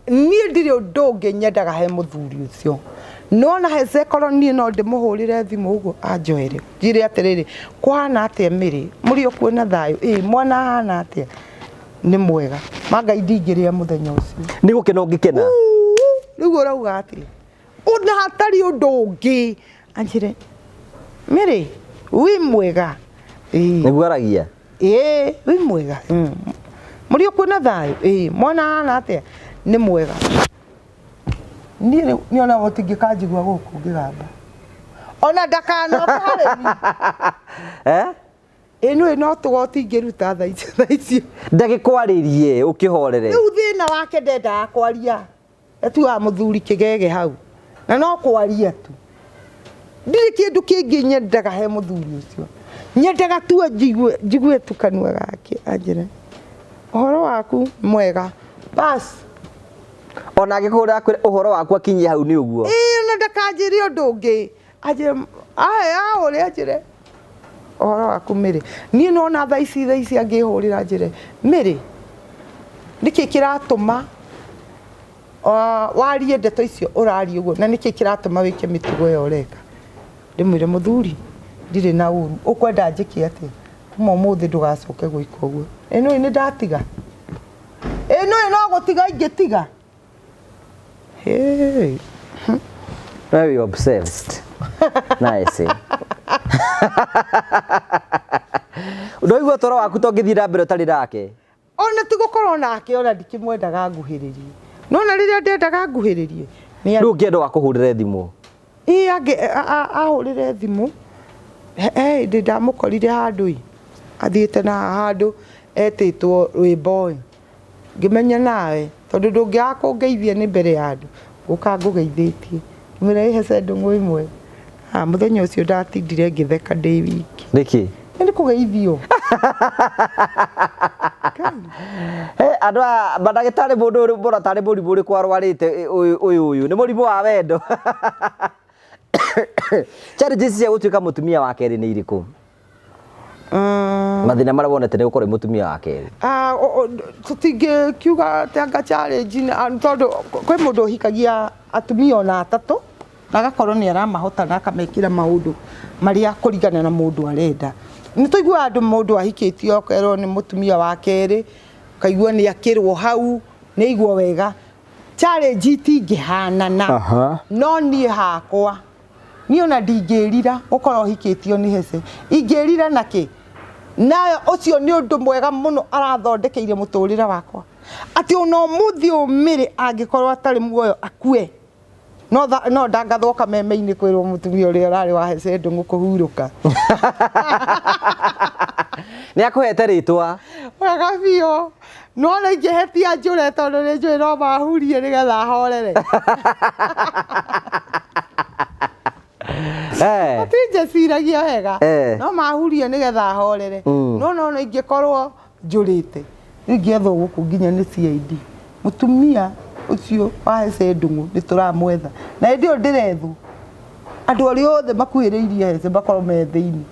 ni ndiri undu ungi nyendaga he muthuri ucio nona heze koloni no ndimuhurire thimu uguo anjoere njire atiriri kwana atia miri muri okuona thayo mwana hana atia ni mwega manga indingiria muthenya ucio ni gukena ungikena riu urauga ati una hatari undu ungi anjire miri wi mwega niguo aragia wi mwega muri okuona thayo mwana hana atia ni mwega ni ona wotingi kanjigwa guku ngigamba ona ndakano kare eno no tugotingiruta thaa icio ndagikwaririe ukihorere riu thina wake ndenda kwaria etuga muthuri kigege hau na no kwaria tu ndiri kindu kingi nyendaga he muthuri ucio nyendaga tu njigue tu kanua gake anjire uhoro waku mwega bas ona agikura uhoro waku akinyie hau ni uguo na ndakanjiri undu ungi anjire uri anjire uhoro waku miri ni nona thaa ici angihurira njire miri niki kiratuma warie ndeto icio urarie uguo na niki kiratuma wike mitugo yo ureka ndimwire muthuri ndire na uru ukwenda njiki ati kuma muthi ndugacoke gwika uguo eno ni ndatiga no gutiga ingitiga hey very obsessed nice ndoigua toro waku tongithira mbere tari nake ona tigukorwo nake ona ndikimwendaga nguhiririe nona riria ndendaga nguhiririe riu ngendo wa kuhurire thimu ange ahurire thimu ndi ndamukorire handu athiite na handu etitwo rwimbo ngimenya nawe tondu ndungiaga kungeithia ni mbere ya andu guka ngugeithitie mwira ihece ndungu imwe muthenya ucio ndatindire ngitheka ndi wiki niki ni kugeithio andu mandagitari mundu mbona tari murimu uri kwarwarite uyu ni murimu wa wendo challenges cia gutuika mutumia wa keri ni iriku mathina maria wonete ni gukorwo mutumia wa keri tutingikiuga tanga challenge tondu kwi mundu hikagia atumia ona atatu na agakorwo ni aramahota na akamekira maundu maria kurigana na mundu arenda ni tuigua andu mundu ahikitio okerwo ni mutumia wa keri kaigua ni akirwo hau ni igwo wega challenge tingihanana no nie hakwa ni ona ndingirira ukorwo hikitio ni hece ingirira naki nayo ucio ni undu mwega muno arathondekeire muturira wakwa ati ono muthi umiri angikorwo atari muoyo akue no ndangathoka meme-ini kwirwo mutumia uria urari wa hece ndungu kuhuruka ni akuhete ritwa wega bio no na ingihetia njure tondu ni njui no mahurie nigetha horere atinje ciragia wega no mahurie nigetha horere no ingikorwo njurite ingethwo guku nginya ni CID mutumia ucio wa hece ndungu ni turamwetha na ndio ndirethwo andu ari othe makuhiriirie hece bakorwo me thiini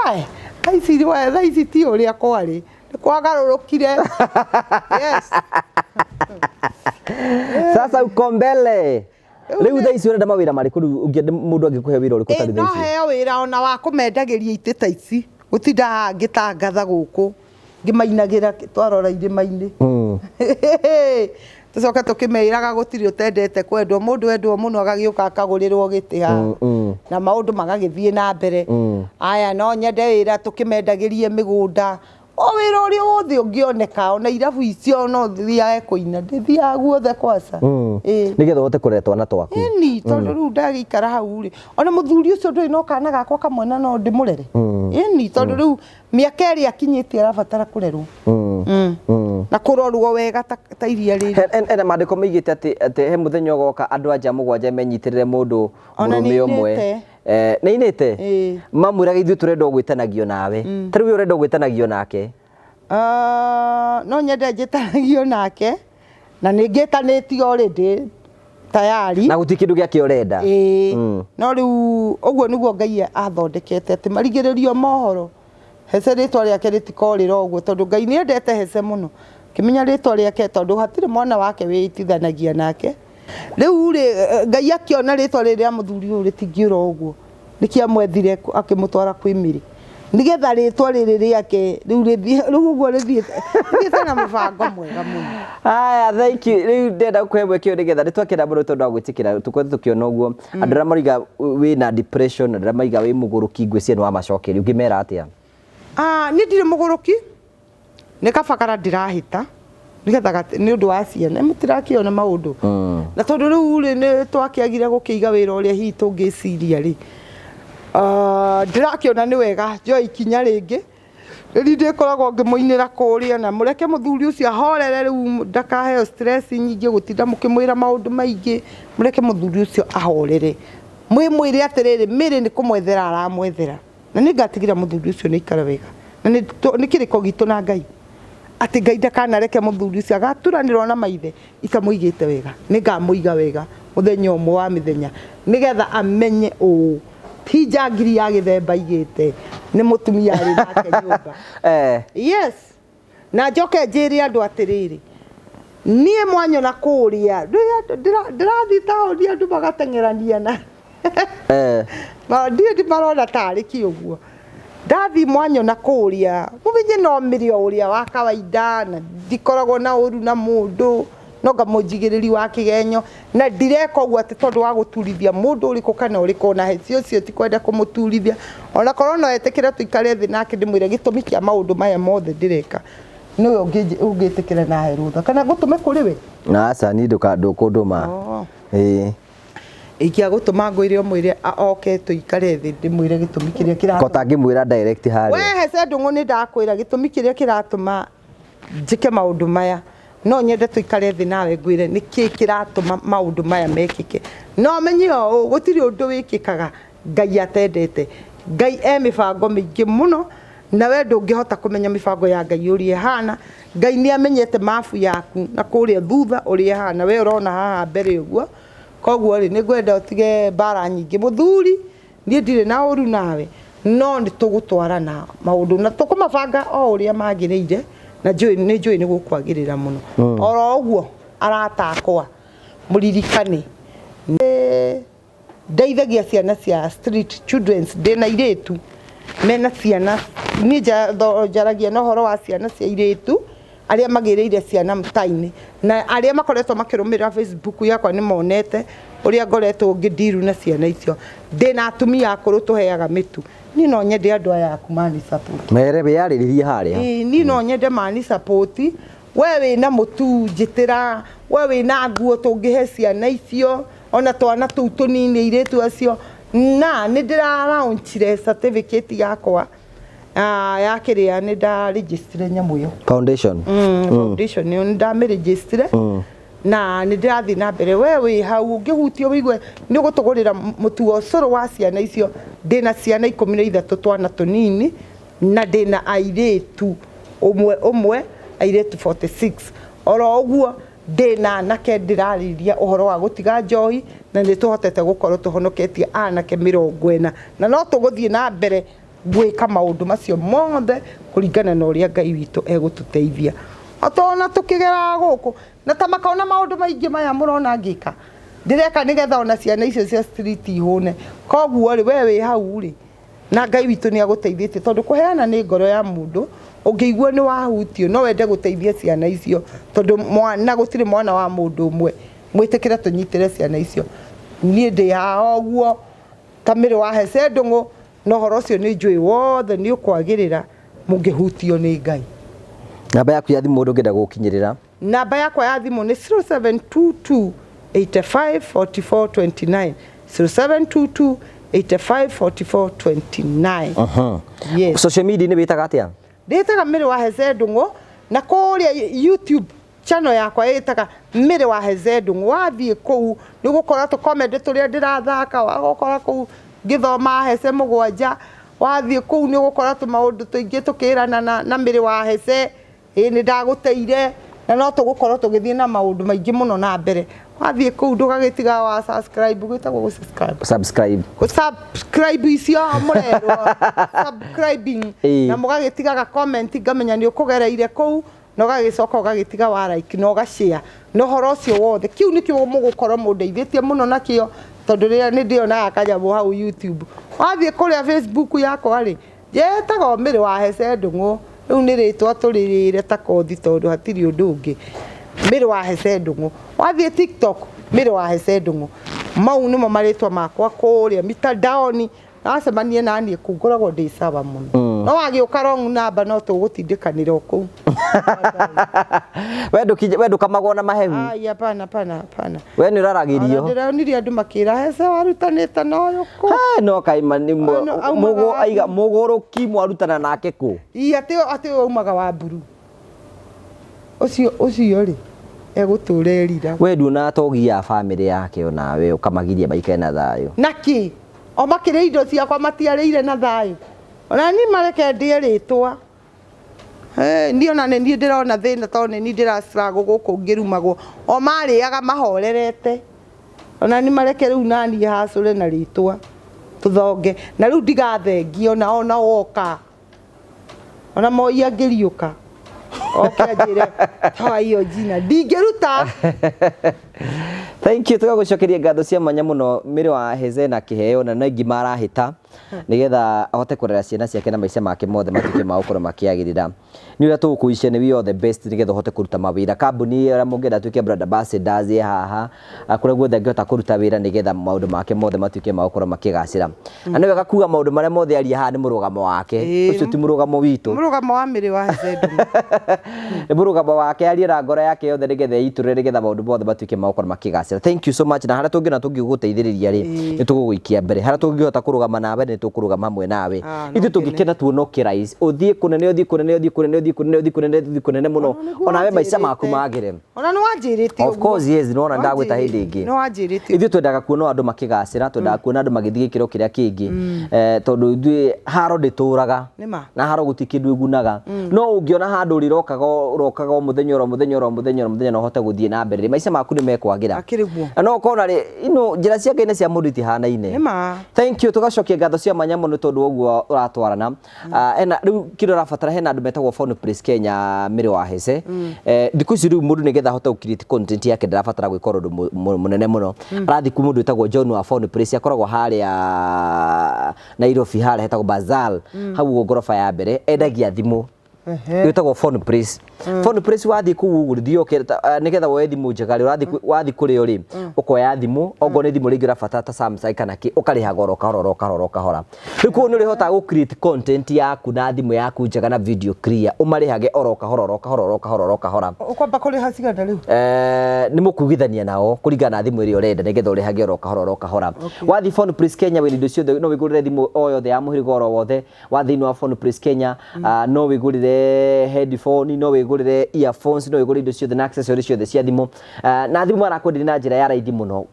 we aici we thaici ti uria kwari kwagarurukire yes Sasa uko mbele riu thaici urenda mawira mariku riu ungienda mundu angikuhe wira uriku tari thaici no heo wira ona wa kumendagiria ite taici gutinda ngitangatha guku ngimainagira twarora irima-ini tucoke tukimeiraga gutiri utendete kwendwo mundu wendwo muno agagiuka akagurirwo giti ha na maundu magagithie na mbere aya no nyende wira tukimendagirie migunda o wira uri wothe ungioneka ona irabu icio no thiae kuina ndithia guothe kwasa nigetha wote kuretwa na twaku ni tondu riu ndagikara hau ri ona muthuri ucio ndui no kana gakwa kamwe no ndimurere ni tondu riu miaka eri akinyitie arabatara kurerwo na kurorwo wega ta iria riri ena mandiko meigite ati he muthenya ugoka andu anja mugwanja menyitirire mundu murume umwe ni inite mamwiraga ithu turenda gwitanagio nawe tariu urenda gwitanagio nake no nyende njitanagio nake na ningitanitio already tayari na guti kindu giake urenda no riu uguo niguo Ngai athondekete ati marigiririo mohoro hece ritwa riake ritikorira uguo tondu Ngai ni endete hece muno kimenya ritwa riake tondu hatire mwana wake witithanagia nake riu Ngai akiona ritwa riria muthuri uyu ritingiura uguo nikiamwethire akimutwara kwi Miri nigetha ritwa riri riake riu uguo rithie na mubango mwega muno aya thank you riu ndenda kuhebwe kio nigetha nitwakira muno tondu wa gwitikira tukwethe tukiona uguo andu ra mariga wina depression andu ra mariga wi muguruki ngwicieni wa macokeri ungimera atia ni ndire muguruki ni kabakara ndirahita nigetha ni undu wa ciana mutirakiona maundu na tondu riu ni twakiagire gukiiga wira uria hihi tungiciria ri ndirakiona ni wega njoi kinya ringi riri ndikoragwo ngimuinira kuria na mureke muthuri ucio ahorere riu ndakaheo stress nyingi gutinda mukimwira maundu maingi mureke muthuri ucio ahorere mwire atiriri Miri ni kumwethera aramwethera na ningatigira muthuri ucio ni ikara wega na ni kiriko gitu na Ngai ati Ngai ndakanareke muthuri ucio agaturanirwo na maithe ikamuigite wega ningamuiga wega muthenya umwe wa mithenya nigetha amenye ti njangiri ya githemba igite ni mutumia ari nake nyumba yes na njoke njiri andu atiriri nie mwanyona kuria ndirathi taoni andu magatengerania na ma ndi marona tari kiuguo ndathi mwanyona kuria mumenye no Miri uria wa kawaida na ndikoragwo na uru na mundu no ngamujigiriri wa kigenyo na ndireka uguo ati tondu wa guturithia mundu uriku kana uriku na heci ucio ti kwenda kumuturithia ona korwo no etekira tuikare thi nake ndimwire gitumi kia maundu maya mothe ndireka no ungitikira na herutha kana gutume kuri we na aca ni ndukunduma ikia gutuma ngwire umwire oke tuikare thi ndimwire gitumi kiria kiratuma ko tangimwira direct hari we hece ndungu ni ndakwira gitumi kiria kiratuma njike maundu maya no nyende tuikare thi nawe ngwire niki kiratuma maundu maya mekike no menyo gutiri undu wikikaga Ngai atendete Ngai mibango mingi muno na we ndungihota kumenya mibango ya Ngai uria hana Ngai ni amenyete mafu yaku na kuria thutha uria hana we urona haha mbere uguo koguo ri ningwenda utige bara nyingi muthuri ni ndire na uru nawe no ni tugutwarana maundu na tukumabanga o uria magirire na njui ni gukwagirira muno oro uguo aratakwa muririkane ndeithagia ciana cia street children's ndina iritu mena ciana ni njaragia na horo wa ciana cia iritu aria magireire ciana mtaini na aria makoretwo makirumira Facebook yakwa ni monete uria ngoretwo ngidiru na ciana icio ndina atumia akuru tuheaga mitu ni no nyende andu aya kumani support mere be yariririe haria ni no nyende mani support wewe na mutu njitira wewe na nguo tungihe ciana icio ona twana tu tunini iritu acio na ni ndira launchire certificate yakwa ya kiria ni nda register nyamu yo foundation foundation ni nda me register na ni ndirathi na mbere wewe hau ngihutio wigwe ni gutugurira mutu ocoro wa ciana icio ndina ciana 13 twana tunini na ndina airitu umwe airitu 46 oro uguo ndina nake ndirariria uhoro wa gutiga njohi na ni tuhotete gukorwo tuhonoketie anake 40 na no tuguthie na mbere gwika maundu macio mothe kuringana na uria Ngai witu egututeithia atona tukigera guku na ta makona maundu maingi maya murona ngika ndireka nigetha ona ciana icio cia street ihune koguo ri we wi hau ri na Ngai witu ni aguteithĩtie tondu kuheana ni ngoro ya mundu ungeigua ni wahutio no wende guteithia ciana icio tondu mwana gutire mwana wa mundu umwe mwitikira tunyitire ciana icio ni ndi ha oguo tamire wa hece ndungu no horo ucio ni njui wothe ni ukwagirira mungihutio ni Ngai. Namba yaku ya thimu mundu ngenda gukinyirira? Namba yakwa ya thimu ni 0722 85 44 29 0722 85 44 29. Yes. Social media ni witaga atia? Nditaga Mary wa Hece Ndungu na kuria YouTube channel yakwa itaga Mary wa Hece Ndungu. Wathie kuu ni gukora tu comment turia ndirathaka wagukora kuu ngithoma Hece mugwanja wathie kuu ni gukora tu maundu tuingi tukirana na Mary wa Hece ni ndaguteire na no tugukorwo tugithie na maundu maingi muno na mbere wathie kuu ndugagitiga wa subscribe gwitagwo subscribe icio murerwo subscribing na mugagitiga comment ngamenya ni ukugereire kuu no gagicoka ugagitiga wa like no gashare no horo cio wothe kiu nikio mugukorwo mundeithĩtie muno nakio tondu ria ni ndiona akanyamu hau YouTube wathie kuria Facebook yakwa ri njetaga Mary wa Hece Ndungu riu ni ritwa turirire ta kothi tondu hatiri undu ungi Mary wa Hece Ndungu wathie TikTok Mary wa Hece Ndungu mau nimo maritwa makwa kuria mitandaoni acemanie nani kungoragwo ndi sawa muno no wagiuka wrong number no tugutindikanira ku wendu kamagwo na mahehu ai hapana we ni raragirio ndĩronire andu makira Hece warutanĩte na ũyũ ku no kaima ni mugo aiga muguruki mwarutana nake ku ati umaga wa mburu ucio ri eguturerira we nduna togia family yake ona we ukamagiria maikae na thayo naki o makire indo ciakwa matiarĩire na thayo ona ni mareke ndie ritwa ni ona ni ndirona thina tondu ni ndirastrago guku ngirumagwo o mariaga mahorerete ona ni mareke riu nani hacure na ritwa tuthonge na riu ndigathengio ona woka ona moia ngiriuka okay njire ta iyo jina ndingiruta. Thank you tugagucokeria ngatho cia manya muno Mary wa Hece na kiheo na naingi marahita nigetha ahote kurera ciana ciake na maica make mothe matuke ma gukorwo makiagirira ni uria tugukuicia ni we the best nigetha uhote kuruta mawira kambuni ira mungenda tuike brand ambassadors ye haha kuria guothe angihota kuruta wira nigetha maundu make mothe matuke ma gukorwo makigacira na ni wega kuga maundu maria mothe ari haha ni murugamo wake ucio ti murugamo witu murugamo wa Mary wa Hece Ndungu ni murugamo wake ari ra ngoro yake yothe nigetha iturire nigetha maundu mothe matuke ma gukorwo makigacira. Thank you so much na haria tungina tungiguteithiriria ri ni tuguguikia mbere haria tungihota kurugama nawe ni tukurugama hamwe nawe ithu tungikena tuono kirais uthie kunene muno ona we maica maku magire ona no wanjirite of course yes no ona ndagwita hindi ingi no wanjirite ithu twendaga kuona andu makigacira twendaga kuona andu magithie gikiro kiria kingi tondu ithu haro ndituraga na haro gutikindu igunaga no ungiona handu rirokaga muthenya no hote guthie na mbere maica maku ni mekwagira no kona ri ino njira cia Ngai cia mundu itihanaine. Thank you tugacokia ngatho cia manya muno tondu uguo uratwarana ena riu kiro rafatara hena andu metagwo Phone Press Kenya Mary wa Hece ndiku ici riu mundu nigetha hote create content yake ndirafatara gwika undu munene muno arathi ku mundu etagwo John wa Phone Press akoragwo haria Nairobi haria hetagwo Bazal hau gorofa ya mbere endagia thimu yetagwo Phone Press Phone Press wathi ku Google dio nigetha woe thimu njegari wathi kuri uri ukoya thimu ogo ni thimu ringira bata ta Samsung kana ki ukariha goro kahora riku ni rihota gu create content yaku na thimu yaku njega na video clear umarihage oro kahora ukwamba kuriha cigana riu ni mukugithania nao kuringana na thimu iri urenda nigetha urihage oro kahora wathi Phone Press Kenya we indo ciothe no wigurire thimu o yothe ya muhirigo oro wothe wathi no Phone Press Kenya no wigurire wigurire headphone, no wigurire earphones, no wigurire indo ciothe na accessories ciothe cia thimu. Na thimu arakwenderia na njira ya raithi muno.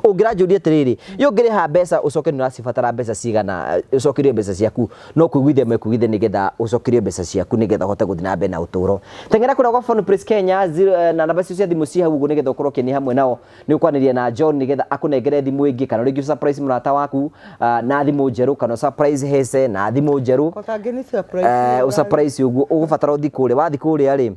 Ungiranjuria atiriri, yo ngiriha mbeca ucoke ni uracibatara mbeca cigana, ucokirie mbeca ciaku no kuiguithia mekuiguithia nigetha ucokirie mbeca ciaku nigetha uhote guthii na mbere na uturo. Tengera kuria kwa Phone Press Kenya na namba cia thimu cia hau nigetha ukorwo keni hamwe nao ni ukwaniria na John nigetha akunengere thimu ingi kana ringi surprise murata waku na thimu njeru kana surprise hece na thimu njeru. Kotangeni surprise. Surprise uguo ugubatara uthi kuria wathi kuria ri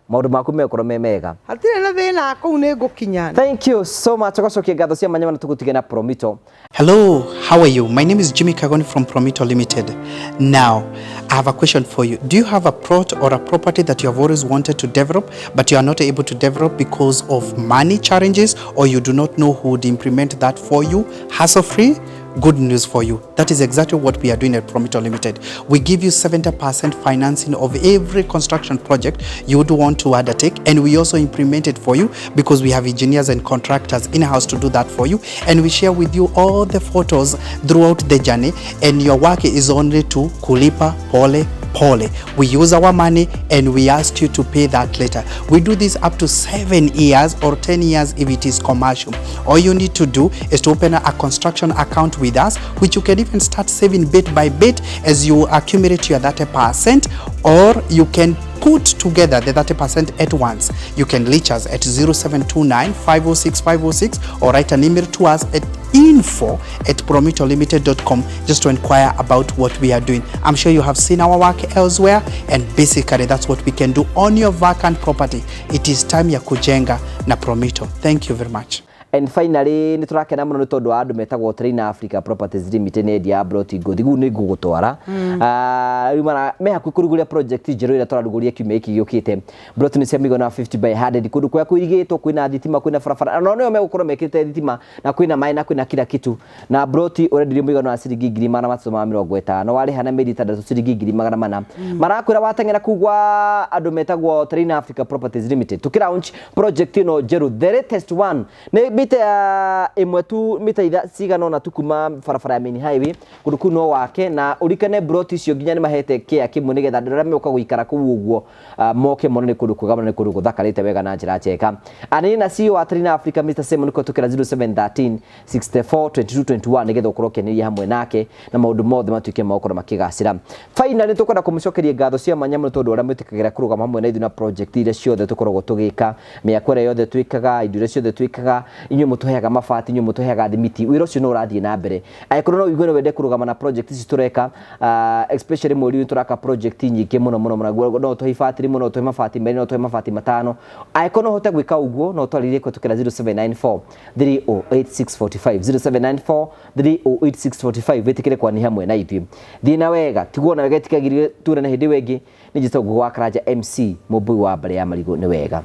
maundu maku mekorwo me mega. Hatire na thina kuu ni ngukinya. Thank you so much. Ogocokia ngatho cia manyama na tugutige na Promito. Hello, how are you? My name is Jimmy Kagoni from Promito Limited. Now, I have a question for you. Do you have a plot or a property that you have always wanted to develop, but you are not able to develop because of money challenges, or you do not know who would implement that for you, hassle-free? Good news for you. That is exactly what we are doing at Promito Limited. We give you 70% financing of every construction project you would want to undertake, and we also implement it for you because we have engineers and contractors in-house to do that for you, and we share with you all the photos throughout the journey, and your work is only to kulipa pole pole. We use our money and we ask you to pay that later. We do this up to 7 years or 10 years if it is commercial. All you need to do is to open a construction account with us, which you can even start saving bit by bit as you accumulate your 30%, or you can put together the 30% at once. You can reach us at 0729 506 506 or write an email to us at info@promitolimited.com just to inquire about what we are doing. I'm sure you have seen our work elsewhere, and basically that's what we can do on your vacant property. It is time ya kujenga na Promito. Thank you very much. And finally ni turakena muno ni tondu wa andu metagwo Train Africa Properties Limited ni dia broti nguthigu ni ngugutwara rimana me haku kuruguria project njeru ira turaruguria kiumia iki giukite broti ni cia migona 50 by 100 kundu kwa kuirigitwo kwina thitima kwina barabara no no megukorwo mekite thitima na kwina mai na kwina kila kitu na broti already migona wa ciringi 350 wari hana meri 3 ciringi 400 marakwira watengera kugwa andu metagwo Train Africa Properties Limited tukiraunch project ino njeru the latest one ni mita imwe tu mita itha cigana na tukuma barabara ya main highway kundu kuno wake na urikane broti cio nginya ni mahete kia kimwe nigetha ndira meuka guikara ku uguo moke mono ni kundu kugamana ni kundu guthakarite wega na njira njeka ani na CEO wa Train Africa Mr. Simon ko tukira 0713 64 22 21 nigetha ukorwo keniria hamwe nake na maundu mothe matuike maukoro makigacira finally tukwenda kumucokeria ngatho cia manyamu tondu ora mwitikagira kurugama hamwe na ithu na project ire ciothe tukoragwo tugika miakwere yothe twikaga indure ciothe twikaga inyo mutuheaga mabati inyo mutuheaga thimiti wira ucio no urathie na mbere aikorwo no igwe no wende kurugama na project ici tureka especially mweri uyu turaka project nyingi muno no tuhe battery muno tuhe mabati mbere no tuhe mabati matano aikorwo no hote gwika uguo no twaririe ko tukira 0794 308645 0794 308645 wetikire kwa ni hamwe na ithu thina wega tiguo na wega tikagirire tura na hindi wengi ni jito gwa Karaja MC mubui wa mbere ya marigo ni wega.